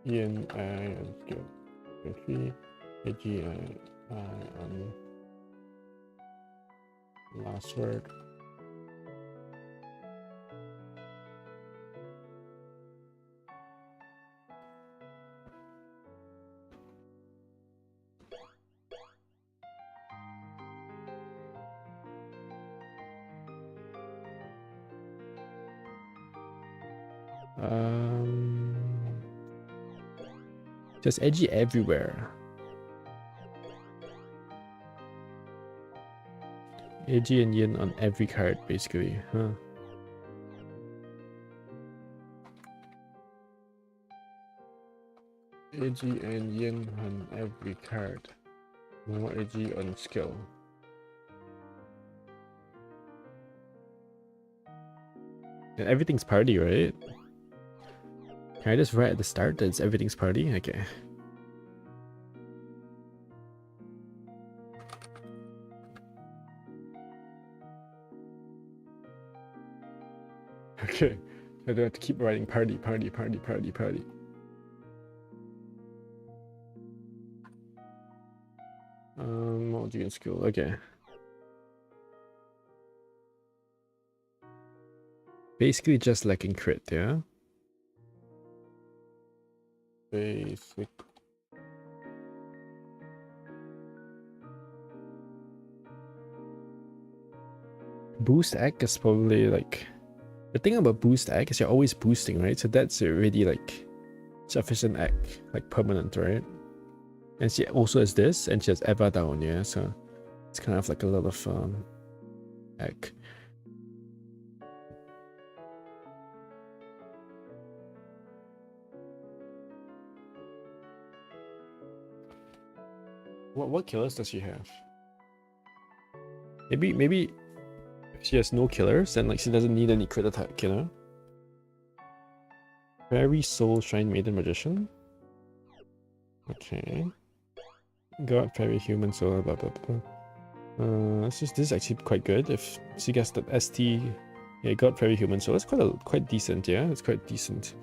Yin and skill 3 AGI on last word. Just edgy everywhere. Edgy and yin on every card, basically, huh? Edgy and yin on every card. More edgy on skill. And everything's party, right? Can I just write at the start that it's everything's party? Okay. Okay. I don't have to keep writing party, party, party, party, party. Multi skill. Okay. Basically just lacking crit, yeah? Basic. Boost egg is probably like... The thing about boost egg is you're always boosting, right? So that's already like sufficient egg, like permanent, right? And she also has this, and she has Eva down, yeah? So it's kind of like a lot of egg. What killers does she have? Maybe she has no killers, and like she doesn't need any crit attack, you know? Fairy Soul Shrine Maiden Magician. Okay. God, Fairy Human Soul, blah blah blah. This is actually quite good. If she gets that ST, yeah, God, Fairy Human Soul. That's quite decent, yeah. It's quite decent.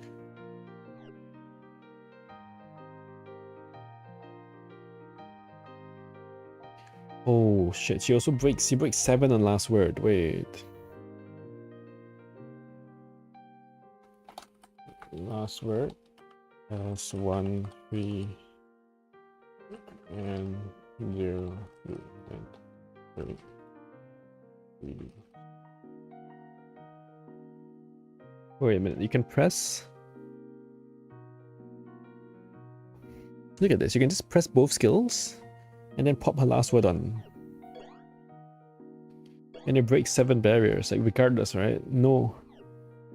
Oh shit! She also breaks. She breaks 7 on last word. Wait. Last word. That's 1, 3, and 0, and 3. Wait a minute. You can press. Look at this. You can just press both skills. And then pop her last word on. And it breaks 7 barriers, like regardless, right? No.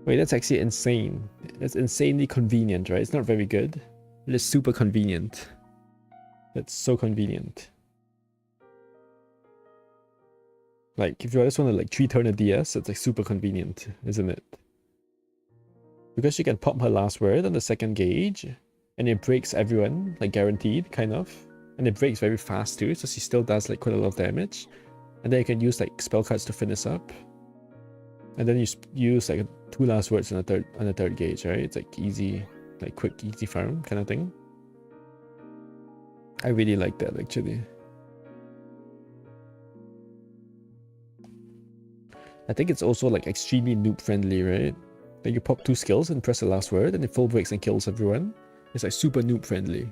Wait, that's actually insane. That's insanely convenient, right? It's not very good. It is super convenient. That's so convenient. Like, if you just want to like 3-turn a DS, it's like super convenient, isn't it? Because she can pop her last word on the second gauge, and it breaks everyone, like guaranteed, kind of. And it breaks very fast too, so she still does like quite a lot of damage. And then you can use like spell cards to finish up. And then you use like 2 last words on the third gauge, right? It's like easy, like quick, easy farm kind of thing. I really like that actually. I think it's also like extremely noob friendly, right? Like you pop 2 skills and press the last word, and it full breaks and kills everyone. It's like super noob friendly.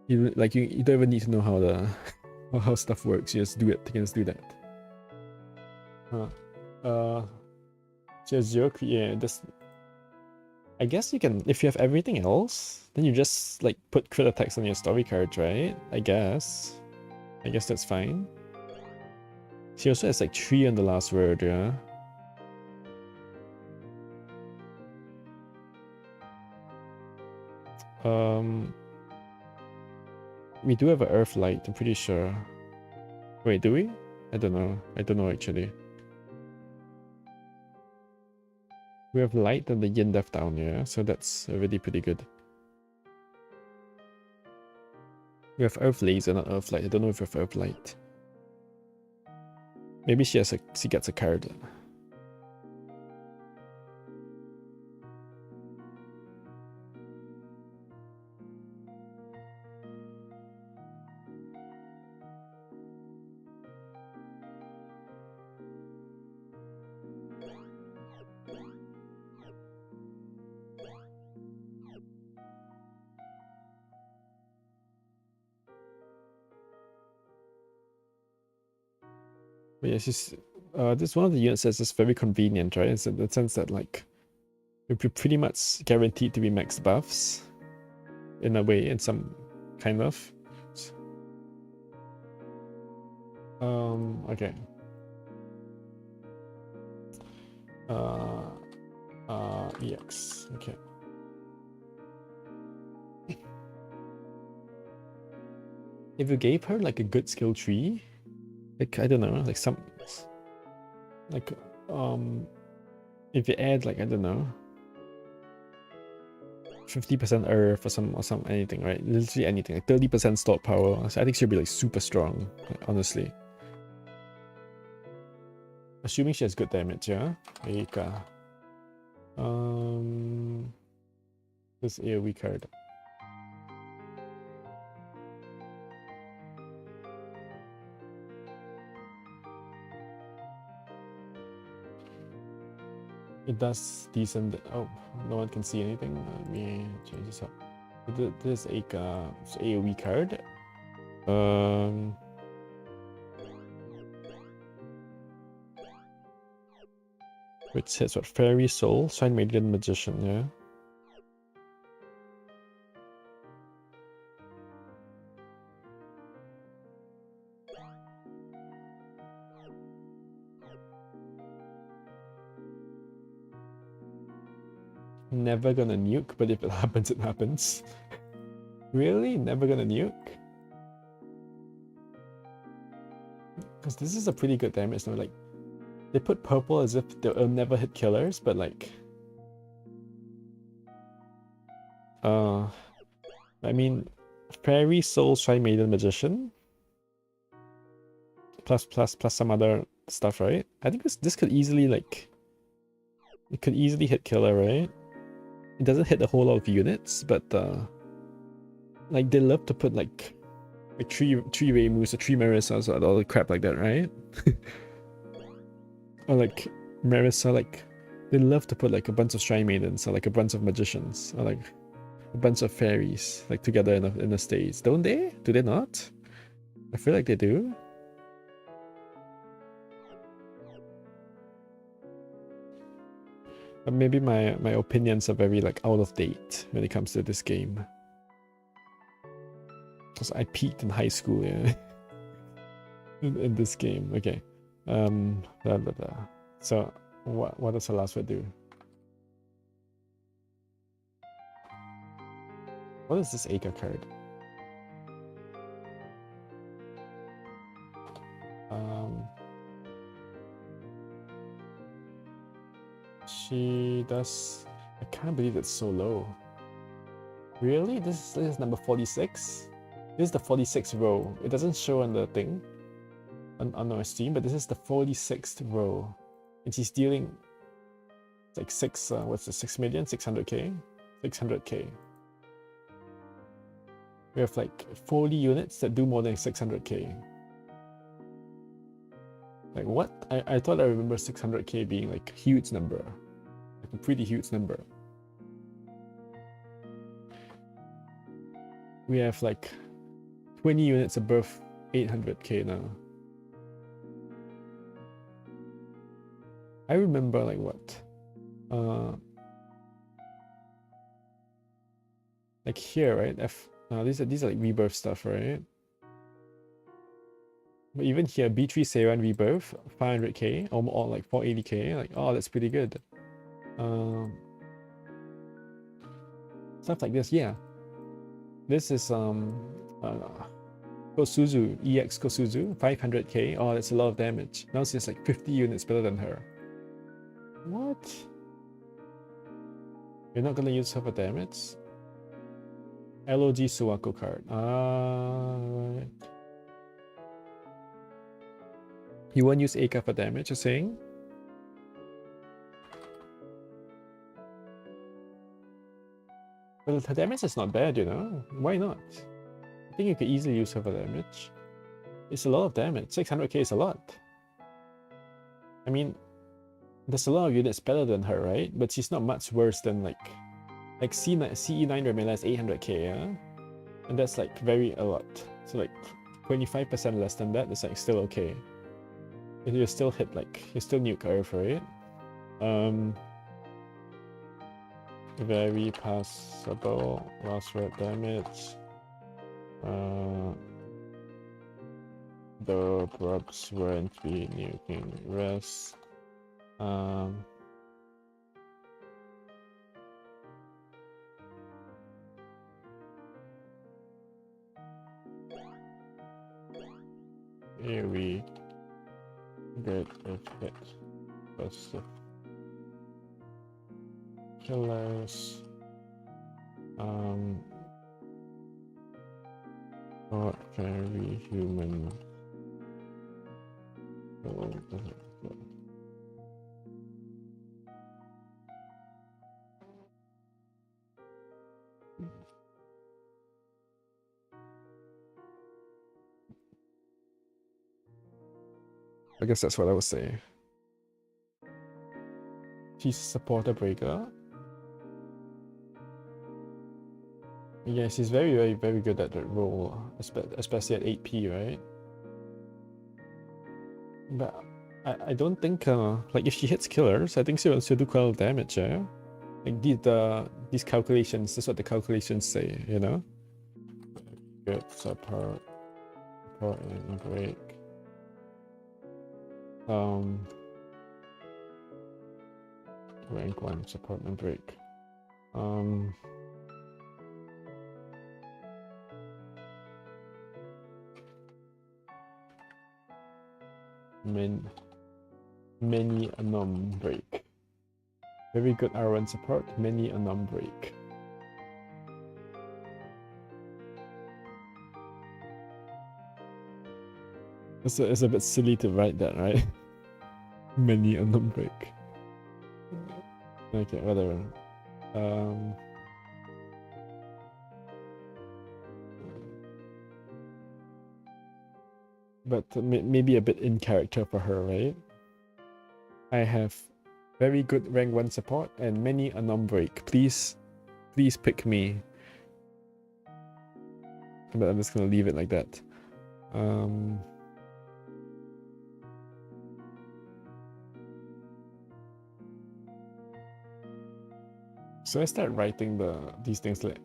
You don't even need to know how stuff works. You just do it. You can just do that. Just 0. Yeah, this. I guess you can, if you have everything else, then you just like put crit attacks on your story cards, right? I guess that's fine. She also has like 3 on the last word, yeah. We do have an Earth Light, I'm pretty sure. Wait, do we? I don't know actually. We have Light and the Yin Death down, yeah, so that's already pretty good. We have Earth Laser, not Earth Light. I don't know if we have Earth Light. Maybe she gets a card. But yeah, this one of the unit says it's very convenient, right? It's in the sense that like We're pretty much guaranteed to be max buffs. In a way, in some kind of. Okay. EX. Okay. If you gave her like a good skill tree, like I don't know, like some, like if you add like I don't know, 50% earth or some anything, right? Literally anything, like 30% stock power. So I think she'll be like super strong, like, honestly. Assuming she has good damage, yeah? Eika. This AoE card. It does decent. Oh, no one can see anything. Let me change this up. This is AoE card. Which says what? Fairy Soul, Shine Maiden Magician, yeah. Never gonna nuke, but if it happens, it happens. Really? Never gonna nuke? Because this is a pretty good damage. No? Like, they put purple as if they'll never hit killers, but like... I mean, Fairy Soul, Shine Maiden Magician. Plus some other stuff, right? I think this could easily, like... It could easily hit killer, right? It doesn't hit a whole lot of units, but like they love to put like three Raymus or three Marisas or all the crap like that, right? Or like Marisa, like they love to put like a bunch of Shrine Maidens or like a bunch of Magicians or like a bunch of fairies like together in a stage, don't they? Do they not? I feel like they do. But maybe my opinions are very like out of date when it comes to this game. Because I peaked in high school, yeah. in this game. Okay. Blah blah blah. So what does the last word do? What is this Aka card? She does... I can't believe it's so low. Really? This is number 46? This is the 46th row. It doesn't show on the thing, on our Steam, but this is the 46th row. And she's dealing like 6 million? 600k? 600k. We have like 40 units that do more than 600k. Like what? I thought I remember 600k being like a huge number. Like a pretty huge number. We have like 20 units above 800k now. I remember like what? Like here, right? These are like rebirth stuff, right? But even here, B3 Seiran rebirth, 500k, or like 480k. Like, oh, that's pretty good. Stuff like this, yeah. This is Kosuzu, EX Kosuzu, 500k. Oh, that's a lot of damage. Now she's like 50 units better than her. What? You're not gonna use her for damage? LOG Suwako card. Right. You won't use Aka for damage, you're saying? Well, her damage is not bad, you know? Why not? I think you could easily use her for damage. It's a lot of damage. 600k is a lot. I mean, there's a lot of units better than her, right? But she's not much worse than like CE9 Remela is 800k, yeah? And that's like a lot. So like 25% less than that is like still okay. You still hit like, you still nuke Earth, right? very passable. Last word damage. The probs weren't be nuking rest. Here we get a hit. First killers. Not very human. I guess that's what I would say. She's a supporter breaker. Yeah, she's very good at that role, especially at 8p, right? But I don't think like if she hits killers, I think she'll do quite a lot of damage, yeah? Like these calculations, this is what the calculations say, you know? Good support and break. Rank 1 support and break. Many a num break. Very good R1 support, many a num break. It's a bit silly to write that, right? Many a num break. Okay, whatever. But maybe a bit in character for her, right? I have very good rank 1 support and many a num break. Please pick me. But I'm just gonna leave it like that. So I start writing these things like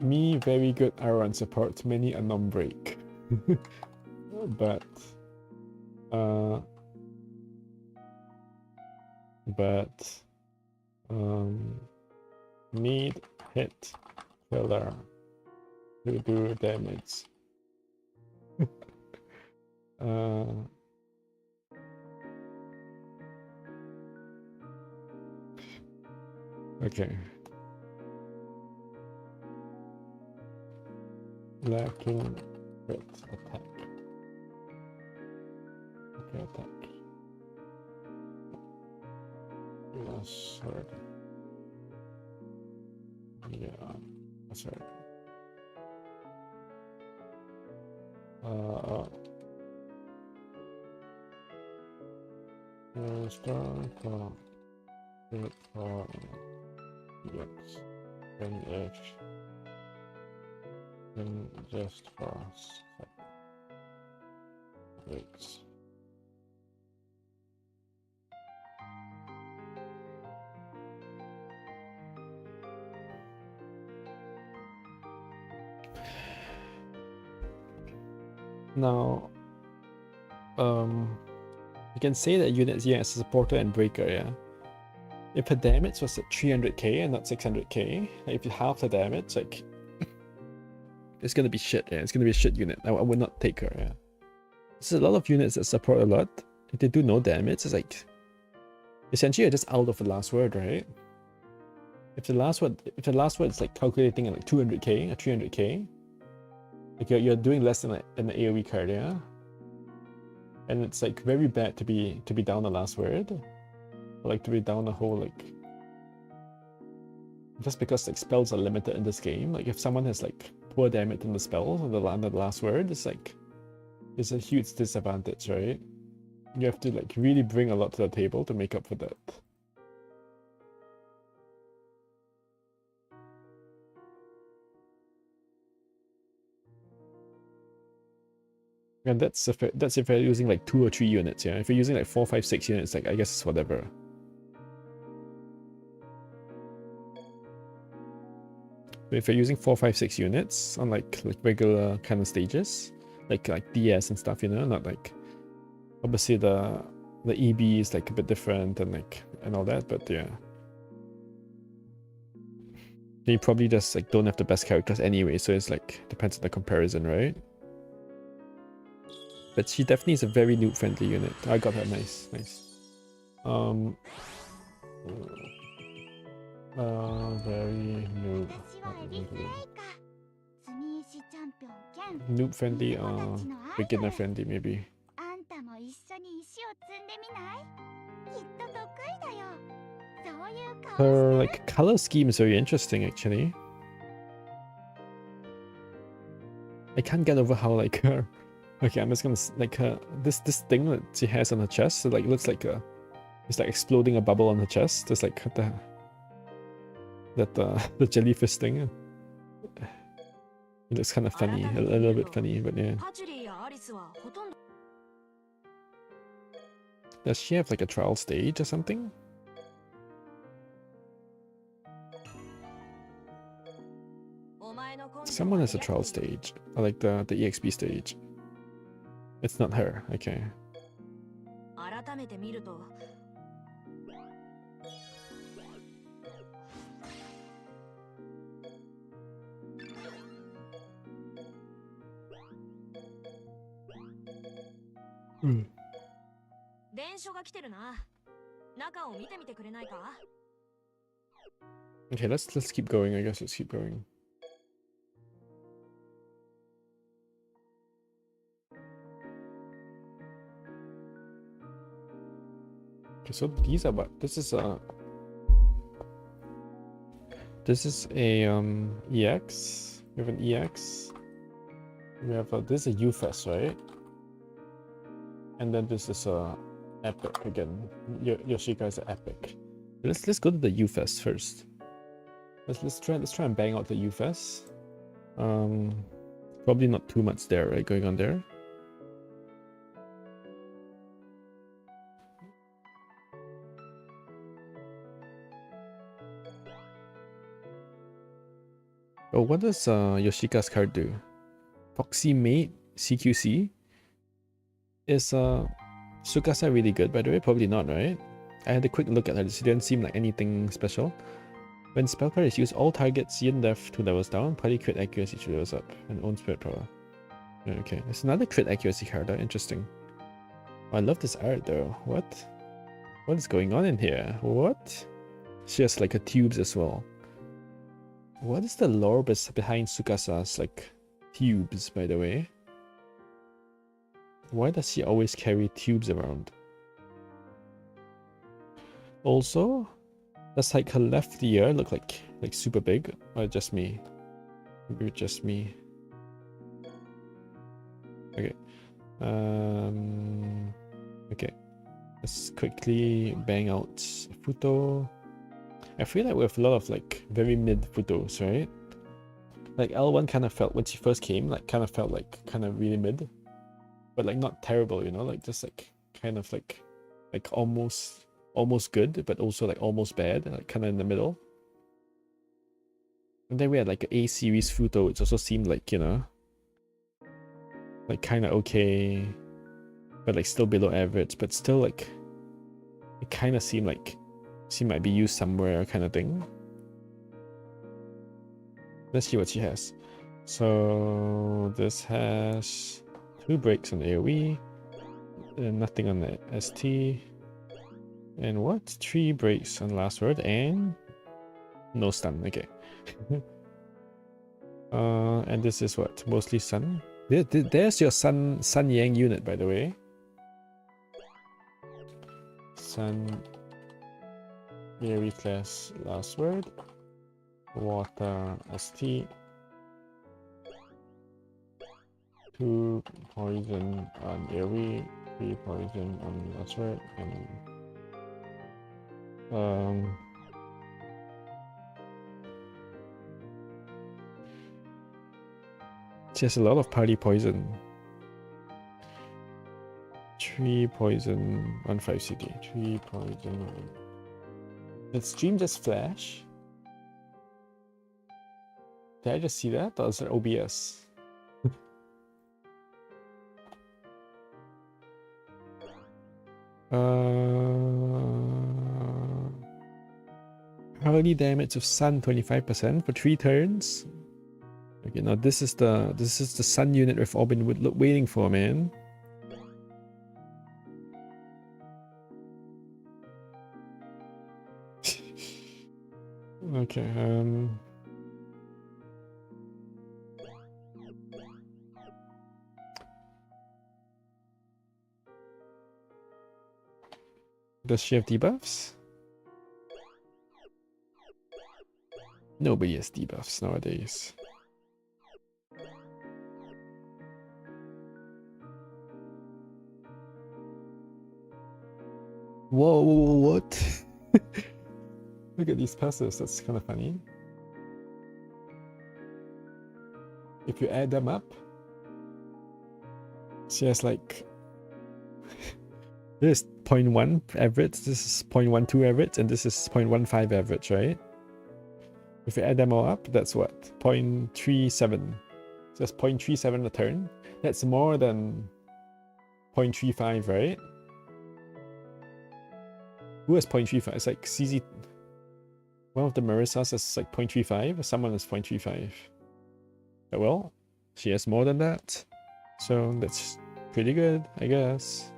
me very good R1 support, many a num break. but need hit killer to do damage. Okay. Lacking crit attack. Okay, attack. Yes, sword. Yeah, sword. Start for it for yes, then if then just for weeks. Now, you can say that units here as a supporter and breaker, yeah. If her damage was at 300k and not 600k, like if you half the damage, like it's gonna be shit, yeah. It's gonna be a shit unit. I would not take her, yeah. There's a lot of units that support a lot. If they do no damage, it's like essentially you're just out of the last word, right? If the last word is like calculating at like 200k or 300k, like you're doing less than an AoE card, yeah. And it's like very bad to be down the last word, or like to be down the whole like. Just because like spells are limited in this game, like if someone has like poor damage in the spells on the last word, it's like it's a huge disadvantage, right? You have to like really bring a lot to the table to make up for that. And that's if you're using like 2 or 3 units, yeah. If you're using like 4, 5, 6 units, like I guess it's whatever. So if you're using 4, 5, 6 units on like regular kind of stages, like DS and stuff, you know, not like obviously the EB is like a bit different and all that, but yeah. You probably just like don't have the best characters anyway, so it's like depends on the comparison, right? But she definitely is a very noob friendly unit. I got her, nice. Very noob. Noob friendly, beginner friendly maybe. Her like color scheme is very interesting actually. I can't get over how like her. Okay, I'm just gonna like her this thing that she has on her chest. So like it looks like it's like exploding a bubble on her chest. Just like the jellyfish thing. It looks kind of funny, a little bit funny, but yeah. Does she have like a trial stage or something? Someone has a trial stage, or like the EXP stage. It's not her, okay. Okay, let's keep going, I guess. Let's keep going. Okay, so these are what? This is a EX. We have an EX. We have this is a UFES, right? And then this is a epic again. Yoshika is an epic. Let's go to the UFES first. Let's try and bang out the UFES. Probably not too much there, right? Going on there. Oh, what does Yoshika's card do? Foxy Mate CQC? Is Tsukasa really good, by the way? Probably not, right? I had a quick look at her. She didn't seem like anything special. When spell card is used, all targets Yin Def 2 levels down, party crit accuracy 2 levels up, and own spirit power. Okay, it's another crit accuracy card. Interesting. Oh, I love this art though. What is going on in here? What? She has like a tubes as well. What is the lore behind Tsukasa's like tubes, by the way? Why does she always carry tubes around? Also, does like her left ear look like super big, or just me? Maybe just me. Okay. Okay. Let's quickly bang out Futo. I feel like we have a lot of like very mid Futos, right? Like L1 kind of felt when she first came, like kind of really mid, but like not terrible, you know, like just like kind of like almost good, but also like almost bad, like kind of in the middle. And then we had like an A series Futo, which also seemed like, you know, like kind of okay, but like still below average, but still like it kind of seemed like she might be used somewhere kind of thing. Let's see what she has. So this has 2 breaks on AoE, and nothing on the ST. And what? 3 breaks on last word and no stun. Okay. And this is what? Mostly sun. There's your sun yang unit, by the way. Sun. Very class last word. Water ST. 2 poison on AoE. 3 poison on last word. And she has a lot of party poison. 3 poison on 5 CD. 3 poison on... Did stream just flash? Did I just see that? Or is it OBS? Early damage of sun 25% for 3 turns. Okay, now this is the sun unit we've all been waiting for, man. Okay, does she have debuffs? Nobody has debuffs nowadays. Whoa, what? Look at these passes, that's kind of funny. If you add them up, she has like this is 0.1 average, this is 0.12 average, and this is 0.15 average, right? If you add them all up, that's what? 0.37. Just 0.37 a turn. That's more than 0.35, right? Who has 0.35? It's like CZ. One of the Marissas is like 0.35, someone is 0.35. Well, she has more than that. So that's pretty good, I guess.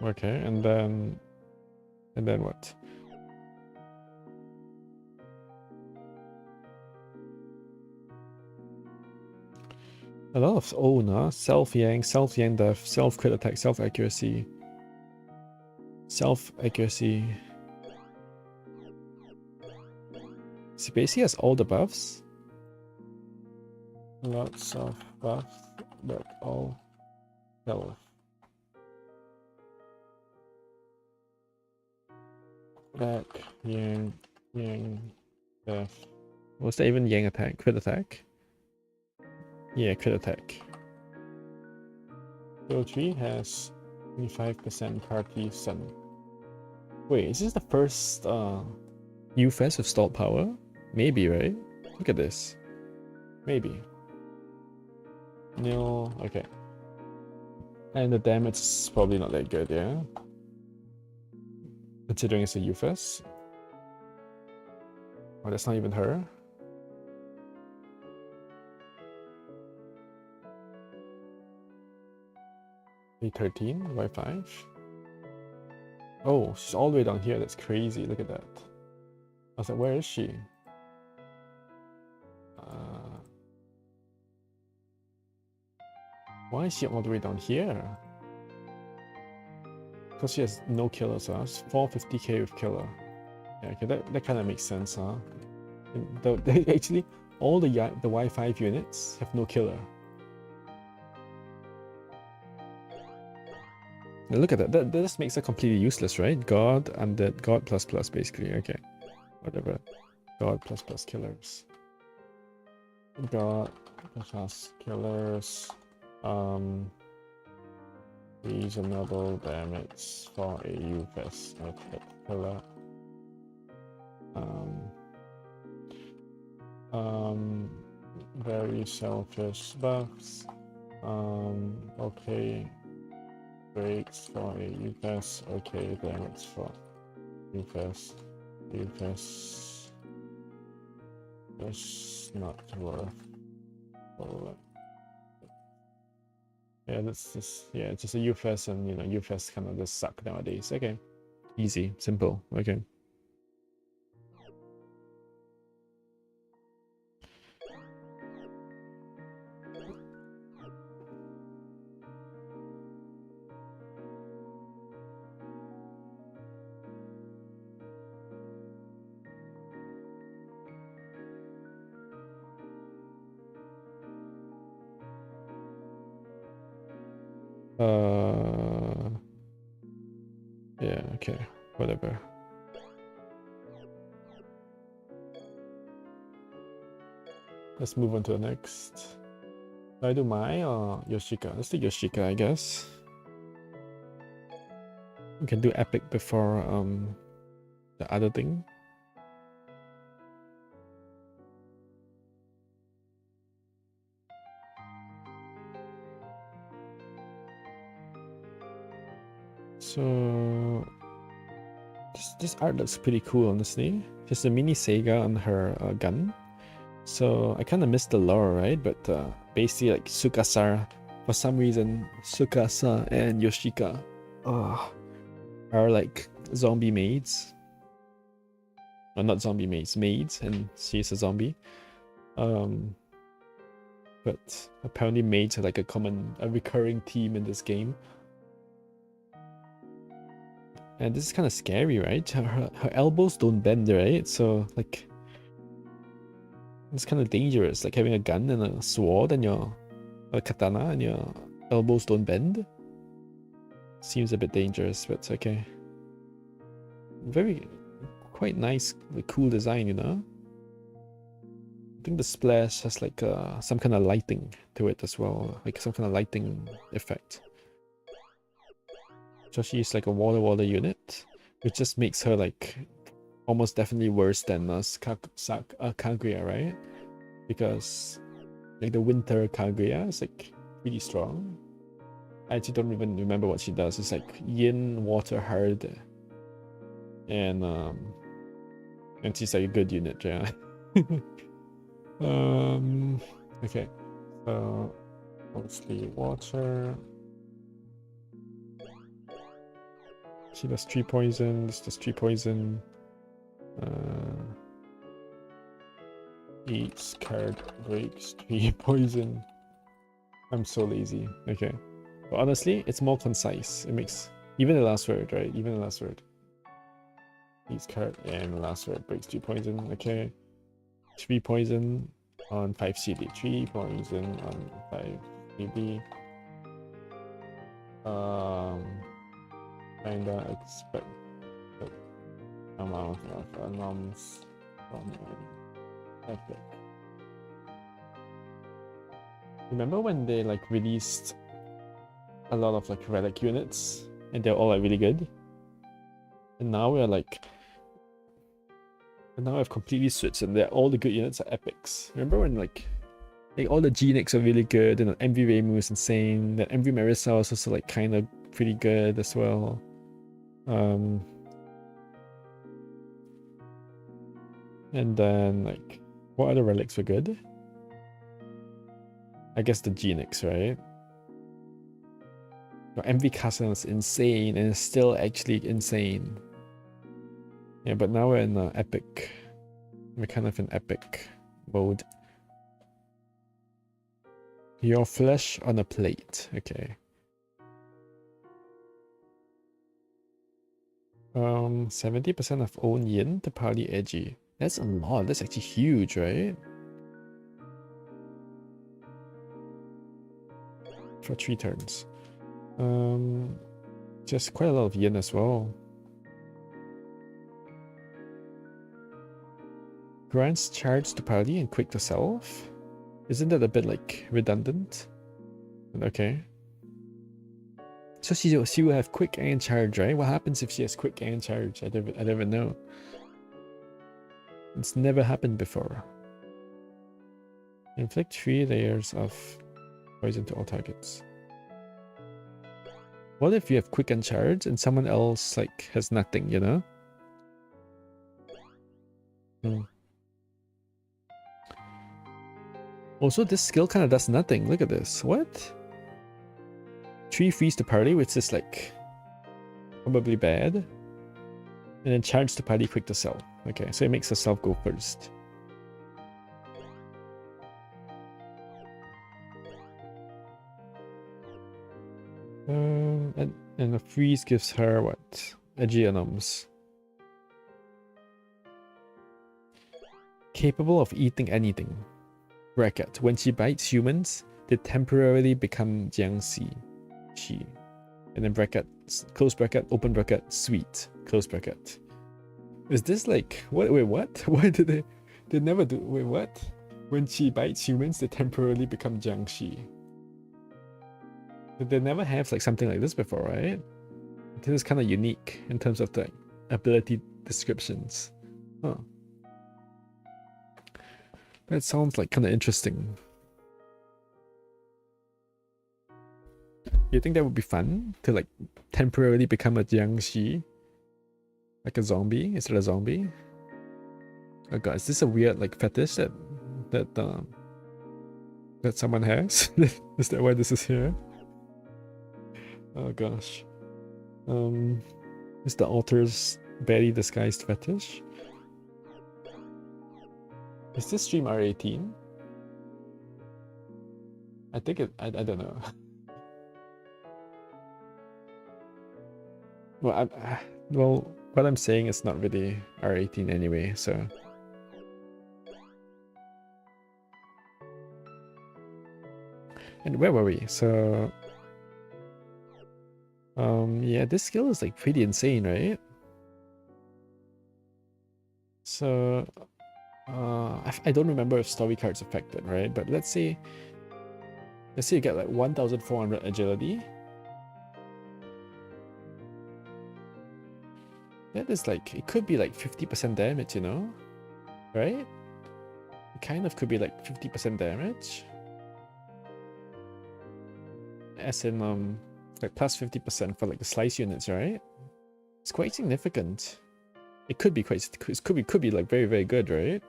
Okay, and then what? A lot of owner, self-yang def, self-crit attack, self-accuracy. Self-accuracy. She basically has all the buffs. Lots of buffs, but all health. Back, yang, def. Was that even yang attack? Crit attack? Yeah, crit attack. Skill tree has 25% party sun. Wait, is this the first UFS with stalled power? Maybe, right? Look at this. Maybe. Nil, okay. And the damage is probably not that good, yeah? Considering it's a UFS. Oh, that's not even her. A13, Y5. Oh, she's all the way down here. That's crazy. Look at that. I was like, where is she? Why is she all the way down here? Because she has no killer, so that's 450k with killer. Yeah, okay, that kind of makes sense, huh? Actually, all the Y5 units have no killer. Now look at that. That just makes it completely useless, right? God, undead, God plus plus, basically. Okay, whatever. God plus plus killers. God plus killers. Reasonable damage for a UFS killer. Very selfish buffs. Okay. Breaks for a UFS. Okay, damage for UFS. UFS. That's not worth. Oh. Yeah, that's just, yeah, it's just a UFS, and you know, UFS kind of just suck nowadays. Okay. Easy, simple. Okay. Yeah, okay, whatever. Let's move on to the next. Do I do Mai or Yoshika? Let's do Yoshika, I guess. We can do epic before the other thing. So this art looks pretty cool, honestly. Just a mini Sega on her gun. So I kind of missed the lore, right? But basically, like Tsukasa, for some reason, Tsukasa and Yoshika are like zombie maids. Well, not zombie maids, maids, and she's a zombie. But apparently maids are like a recurring theme in this game. And this is kind of scary, right? Her elbows don't bend, right? So like, it's kind of dangerous, like having a gun and a sword and a katana and your elbows don't bend. Seems a bit dangerous, but it's okay. Quite nice, like, cool design, you know? I think the splash has like some kind of lighting to it as well, like some kind of lighting effect. So she's like a water unit, which just makes her like almost definitely worse than Kaguya, right? Because like the winter Kaguya is like really strong. I actually don't even remember what she does. It's like yin, water, hard, and she's like a good unit, yeah. Okay, so mostly water. She does 3 poison. This does 3 poison. Each card breaks 3 poison. I'm so lazy. Okay. But honestly, it's more concise. It makes even the last word, right? Even the last word. Each card and the last word breaks 3 poison. Okay. 3 poison on 5 CD. 3 poison on 5 CD. Kinda expect the amount of anoms from epic. Remember when they like released a lot of like relic units and they're all like really good? And now we're like, and now I've completely switched and all the good units are epics. Remember when like all the Genix are really good and MV Reimu is insane, that MV Marisa was also like kind of pretty good as well. And then like, what other relics were good? I guess the Genix, right? MV Castle is insane and it's still actually insane. Yeah, but now we're in epic. We're kind of in epic mode. Your flesh on a plate. Okay. 70% of own yin to party edgy. That's a lot. That's actually huge, right? For 3 turns. Just quite a lot of yin as well. Grants charge to party and quick to self. Isn't that a bit like redundant? Okay. So she will have quick and charge, right? What happens if she has quick and charge? I don't even know. It's never happened before. Inflict 3 layers of poison to all targets. What if you have quick and charge and someone else like has nothing, you know? Also, this skill kind of does nothing. Look at this. What? 3 freeze to party, which is like probably bad. And then charge to party, quick to self. Okay, so it makes the self go first. And the freeze gives her what? Aegeanums. Capable of eating anything. Bracket. When she bites humans, they temporarily become Jiangxi. She. And then bracket, close bracket, open bracket, sweet, close bracket. Is this like, what? Wait, what? Why did they never do, wait, what? When she bites humans, they temporarily become Jiangxi. They never have like something like this before, right? This is kind of unique in terms of the ability descriptions. Huh. That sounds like kind of interesting. You think that would be fun to like temporarily become a Jiangxi? Like a zombie? Is it a zombie? Oh god, is this a weird like fetish that someone has? Is that why this is here? Oh gosh. Is the author's Betty disguised fetish? Is this stream R18? I think it, I don't know. Well, what I'm saying is not really R18 anyway, so. And where were we? So, yeah, this skill is like pretty insane, right? So, I don't remember if story cards affected, right? But let's say you get like 1,400 agility. That is like, it could be like 50% damage, you know? Right? It kind of could be like 50% damage. As in, like plus 50% for like the slice units, right? It's quite significant. It could be quite, it could be like very, very good, right?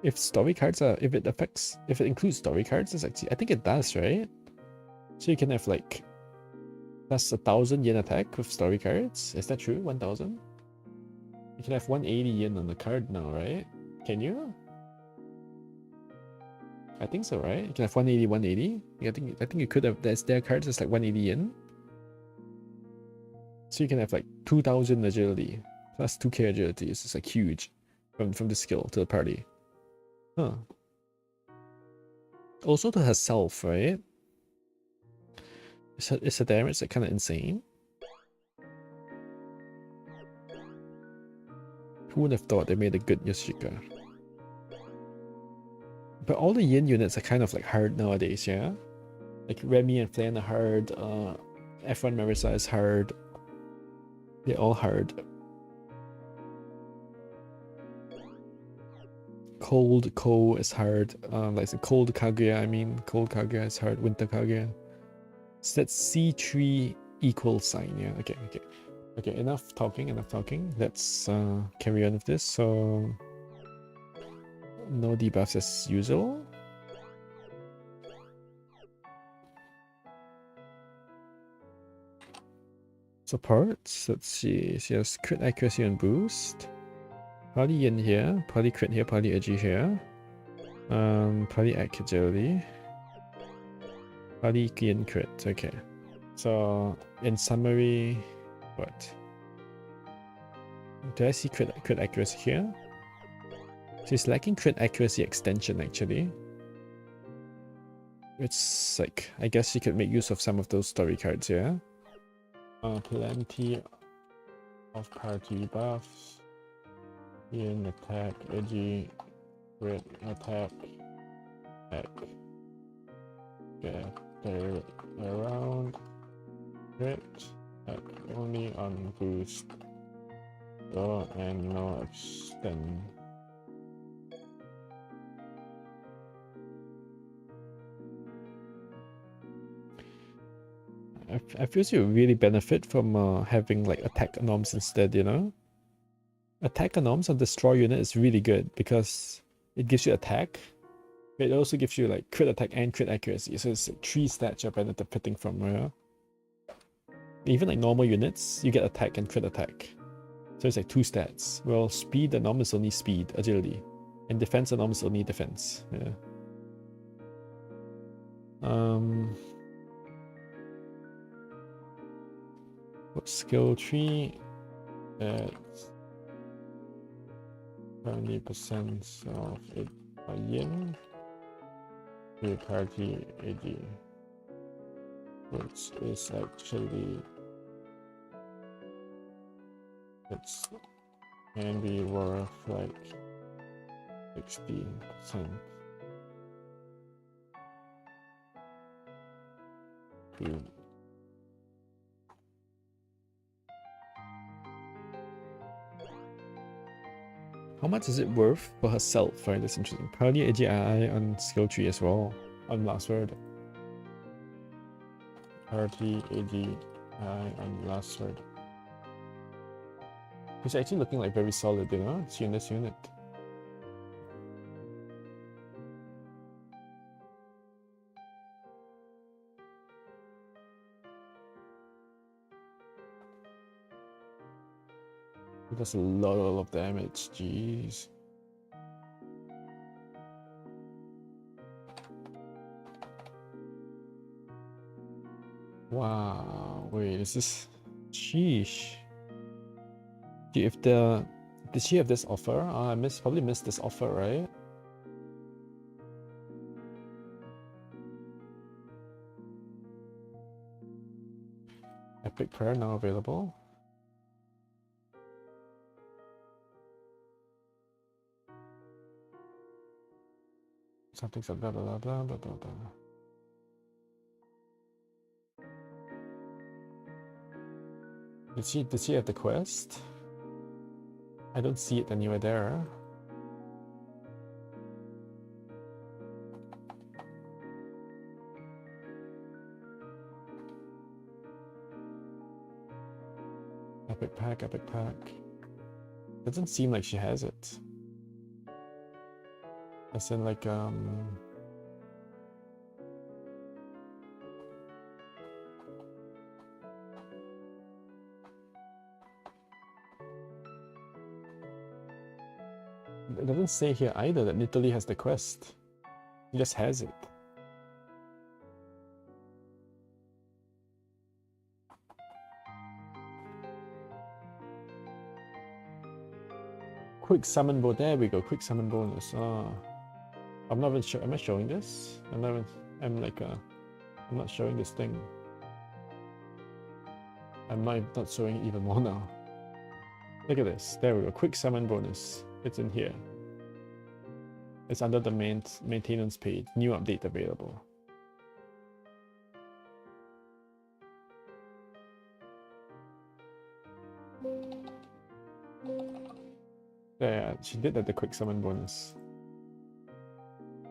If story cards are, if it includes story cards, it's actually, I think it does, right? So you can have like plus 1,000 yen attack with story cards. Is that true? 1,000? You can have 180 yen on the card now, right? Can you? I think so, right? You can have 180, 180. I think you could have, their cards is like 180 yen. So you can have like 2,000 agility plus 2k agility. It's just like huge from the skill to the party. Huh. Also to herself, right? Is the damage like kind of insane? Who would have thought they made a good Yoshika? But all the yin units are kind of like hard nowadays, yeah? Like Remy and Flan are hard, F1 Marisa is hard. They're all hard. Cold Ko is hard. Like the Cold Kaguya, I mean. Cold Kaguya is hard. Winter Kaguya. So that's C3 equal sign, yeah? Okay. Okay, enough talking. Let's carry on with this. So, no debuffs as usual. Supports, let's see. She has crit accuracy and boost. Party yin here, party crit here, party edgy here. Party agility. Party yin crit, okay. So, in summary, what? Do I see crit accuracy here? She's lacking crit accuracy extension actually. It's like, I guess she could make use of some of those story cards here. Plenty of party buffs. In attack, edgy, crit, attack, they're around, crit, only on boost, and no extend. I feel you really benefit from having like attack anoms instead, you know? Attack anoms on destroy unit is really good because it gives you attack, but it also gives you like crit attack and crit accuracy. So it's like 3 stats you're benefiting from, yeah? Even like normal units, you get attack and crit attack. So it's like 2 stats. Well, speed anom is only speed, agility. And defense anom is only defense. Yeah. Skill tree at 70% of it by yin. To party AD. which is actually it's can be worth like 60%. How much is it worth for herself, right? That's interesting. Probably AGI on skill tree as well, on last word. Probably AGI on last word. She's actually looking like very solid, you know? She in this unit. That's a lot of damage, jeez. Wow, wait, is this... Sheesh. If the... Did she have this offer? I probably missed this offer, right? Epic prayer now available. Something's blah blah blah blah blah blah blah. Did she have the quest? I don't see it anywhere there. Epic pack, epic pack. Doesn't seem like she has it. As in like it doesn't say here either that Italy has the quest. He just has it. Quick summon bonus. There we go. Quick summon bonus. I'm not even sure. Am I showing this? I'm not showing this thing. I'm not showing it even more now. Look at this. There we go. Quick summon bonus. It's in here. It's under the maintenance page. New update available. Yeah, she did that, the quick summon bonus.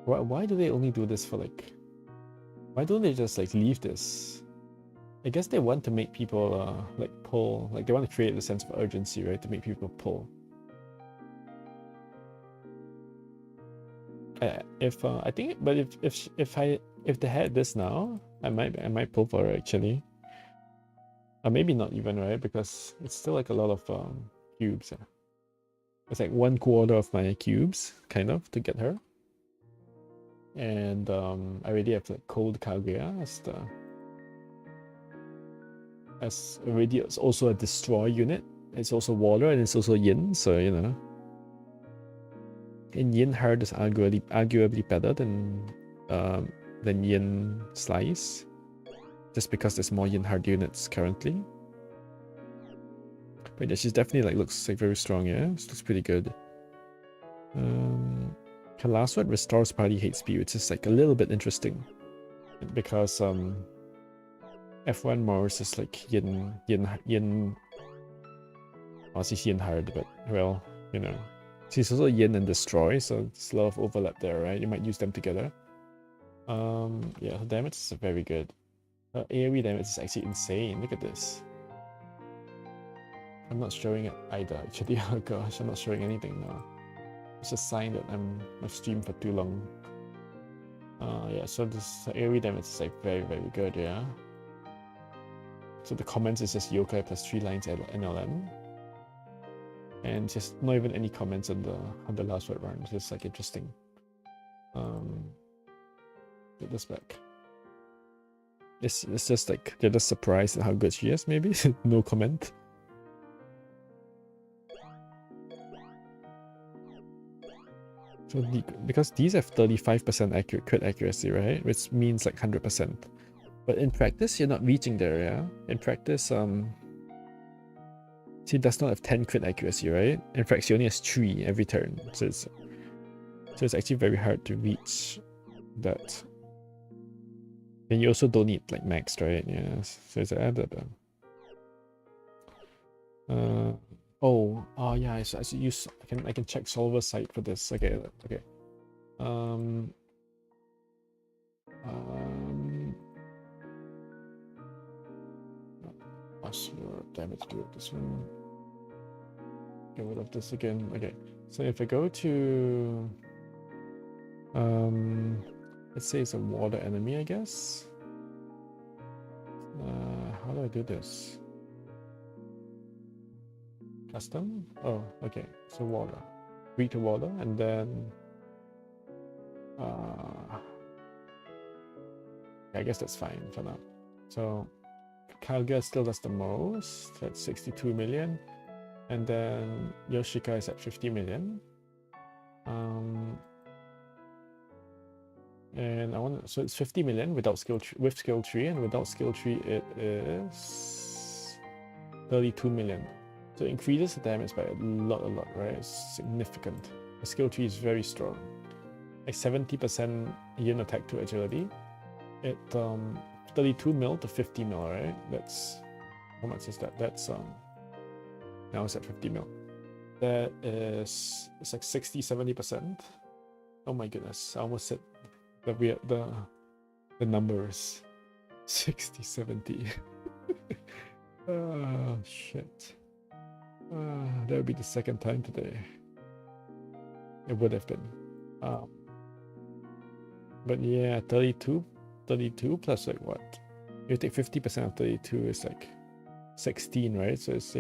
Why do they only do this for like... Why don't they just like leave this? I guess they want to make people like pull, like they want to create a sense of urgency, right? To make people pull. I think, but if they had this now, I might pull for it actually. Or maybe not even, right? Because it's still like a lot of cubes. It's like 1/4 of my cubes, kind of, to get her. And I already have like Cold Kaguya as already it's also a destroy unit. It's also water and it's also yin, so you know. And yin hard is arguably better than yin slice, just because there's more yin hard units currently. But yeah, she's definitely like looks like very strong. Yeah, she looks pretty good. Her last one restores party hate speed, which is like a little bit interesting because F1 Morris is like yin. Well, she's yin hard, but well, you know, she's also yin and destroy, so there's a lot of overlap there, right? You might use them together. Yeah, her damage is very good. Her AoE damage is actually insane. Look at this. I'm not showing it either, actually. Oh gosh, I'm not showing anything now. It's a sign that I've streamed for too long. Yeah, so this AoE damage is like very, very good, yeah. So the comments is just yokai plus 3 lines NLM. And just not even any comments on the last word run. It's just like interesting. Get this back. It's just like they're just surprised at how good she is, maybe. No comment. So because these have 35% crit accuracy, right? Which means like 100%. But in practice, you're not reaching there, yeah? In practice, she does not have 10 crit accuracy, right? In fact, she only has 3 every turn. So it's actually very hard to reach that. And you also don't need like maxed, right? Yeah. So it's oh yeah, I should use I can check solver site for this. Okay. Damage do it this one. Get rid of this again. Okay. So if I go to let's say it's a water enemy, I guess. How do I do this? Custom? Oh, okay. So water. Read to water and then I guess that's fine for now. So Kalga still does the most. That's 62 million. And then Yoshika is at 50 million. And I want so it's 50 million without with skill tree, and without skill tree it is 32 million. So it increases the damage by a lot, right? It's significant. The skill tree is very strong. Like 70% yin attack to agility. It 32 mil to 50 mil, right? That's how much is that? That's now it's at 50 mil. That is it's like 60-70%. Oh my goodness, I almost said the numbers 60-70. Oh shit. That would be the second time today. It would have been. But yeah, 32 plus like what? You take 50% of 32 is like 16, right? So it's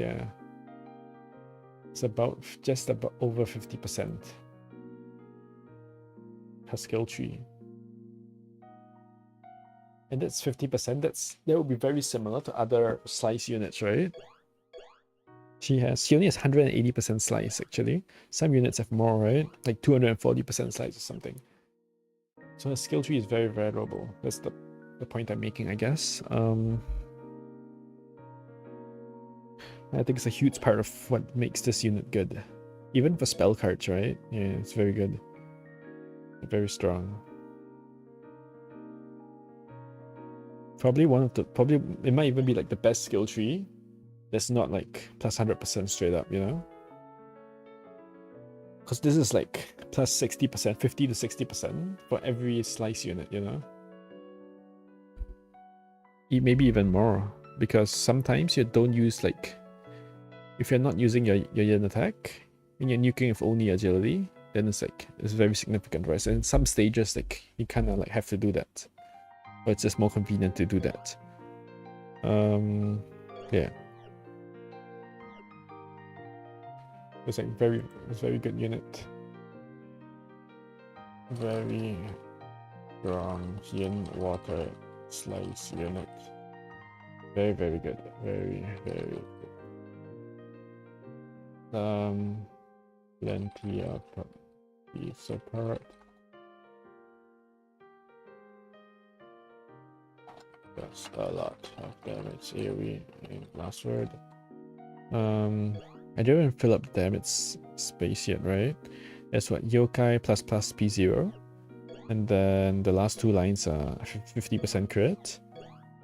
it's about just about over 50% per skill tree. And that's 50%. That would be very similar to other slice units, right? She only has 180% slice actually. Some units have more, right? Like 240% slice or something. So her skill tree is very valuable. That's the point I'm making, I guess. I think it's a huge part of what makes this unit good. Even for spell cards, right? Yeah, it's very good. Very strong. Probably it might even be like the best skill tree. That's not like plus 100% straight up, you know? Because this is like plus 60%, 50 to 60% for every slice unit, you know? Maybe even more. Because sometimes you don't use like... If you're not using your yin attack, and you're nuking with only agility, then it's very significant, right? So in some stages, like you kind of like have to do that. But it's just more convenient to do that. Yeah. It's like very good unit. Very strong yin water slice unit. Very good. Very good. Plenty of support. That's a lot of damage. AoE and last word. I didn't fill up the damage space yet, right? That's what Yokai plus P0. And then the last two lines are 50% crit.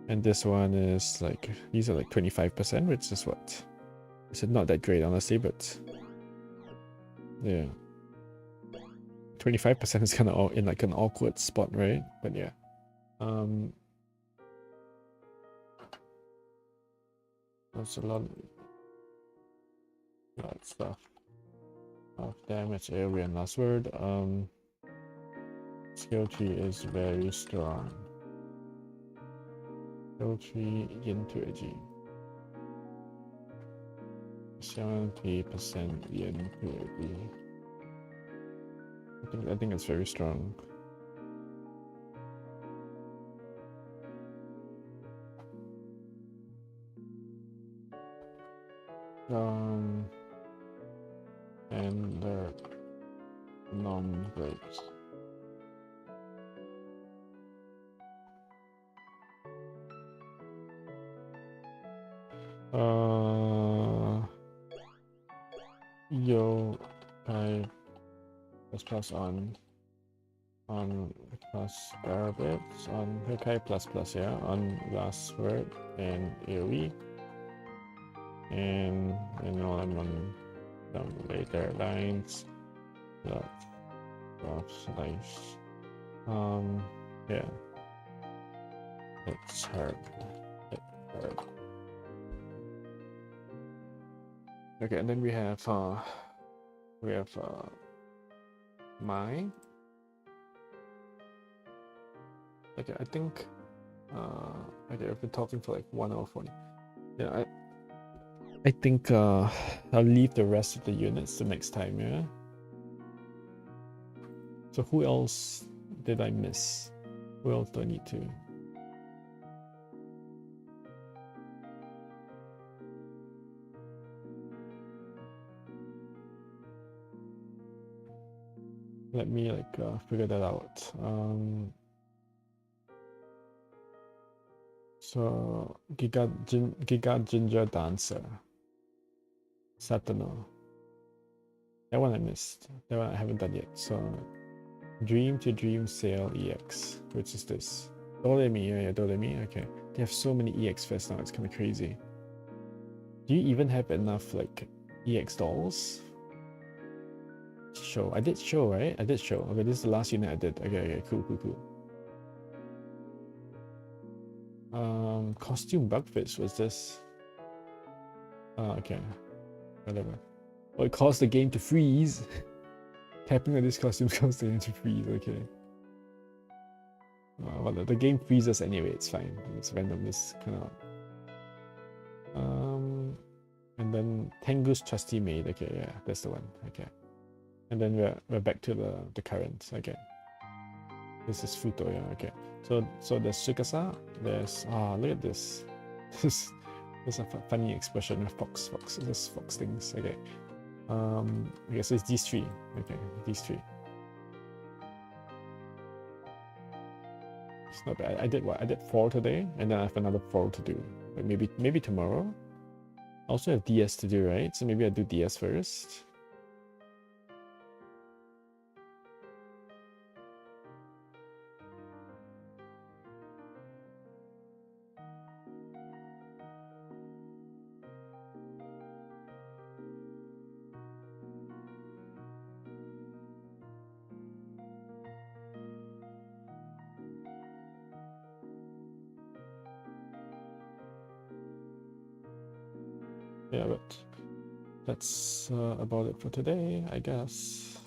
And this one is like, these are like 25%, which is what? It's not that great, honestly, but yeah. 25% is kind of in like an awkward spot, right? But yeah. That's a lot of stuff. Of damage, area, and last word. Skill tree is very strong. Skill tree into a G. 70% into a G. I think it's very strong. And the non-breaks. yo I plus plus on plus abit on okay plus plus, yeah, on last word and AOE, and all I'm on some later lines slice. Yeah, it's hard. Okay, and then we have my. Okay, I think okay, I've been talking for like 1 hour 40. Yeah, I think I'll leave the rest of the units the next time, yeah. So who else did I miss? Who else do I need to? Let me like figure that out. So Giga Ginger Dancer, Satano. That one I missed. That one I haven't done yet. So Dream to Dream Sale EX, which is this. Doremi, yeah, Doremi. Okay, they have so many EX Fest now. It's kind of crazy. Do you even have enough like EX dolls? Show. I did show, right? I did show. Okay, this is the last unit I did. Okay, cool. Costume Bugfist was this. Okay. Whatever. Oh, it caused the game to freeze. Tapping on this costume caused the game to freeze. Okay. Well, the game freezes anyway. It's fine. It's randomness kind of. And then Tengu's Trusty Maid. Okay, yeah, that's the one. Okay. And then we're back to the current. Okay. This is Futo, yeah, okay. So there's Sukasa, there's look at this. There's a funny expression of fox. This fox things. Okay. Okay, so it's these three. Okay, these three. It's not bad. I did what? I did 4 today, and then I have another 4 to do. Like maybe tomorrow. I also have DS to do, right? So maybe I do DS first. Yeah, but that's about it for today, I guess.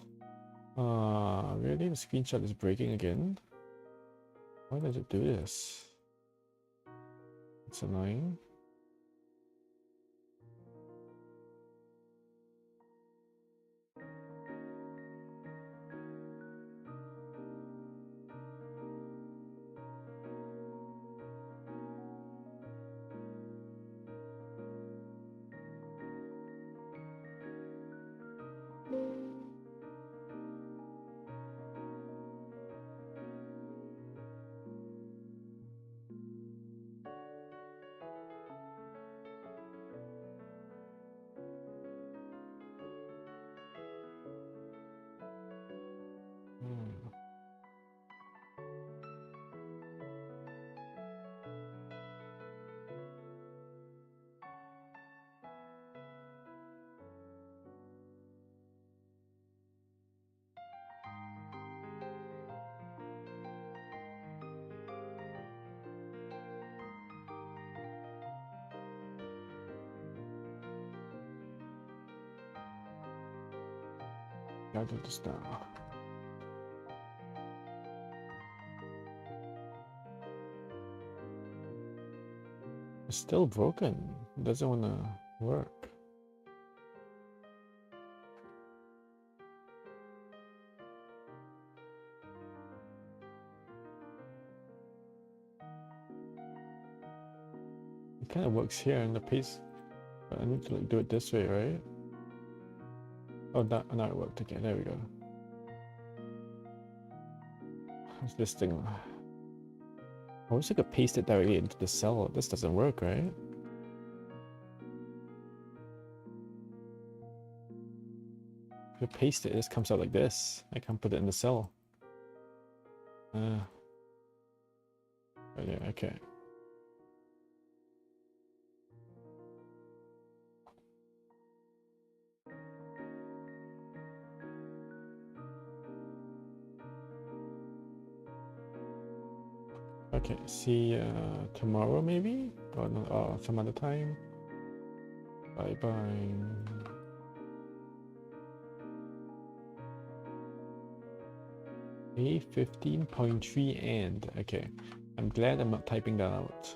Really? The screenshot is breaking again? Why did it do this? It's annoying. I'll do this now. It's still broken. It doesn't want to work. It kind of works here in the pace, but I need to like do it this way, right? Oh, now it worked again. There we go. How's this thing? I wish I could paste it directly into the cell. This doesn't work, right? you paste it, it just comes out like this. I can't put it in the cell. Right there, okay. Okay, see tomorrow maybe? Or no, some other time. Bye bye. A 15.3 and okay. I'm glad I'm not typing that out.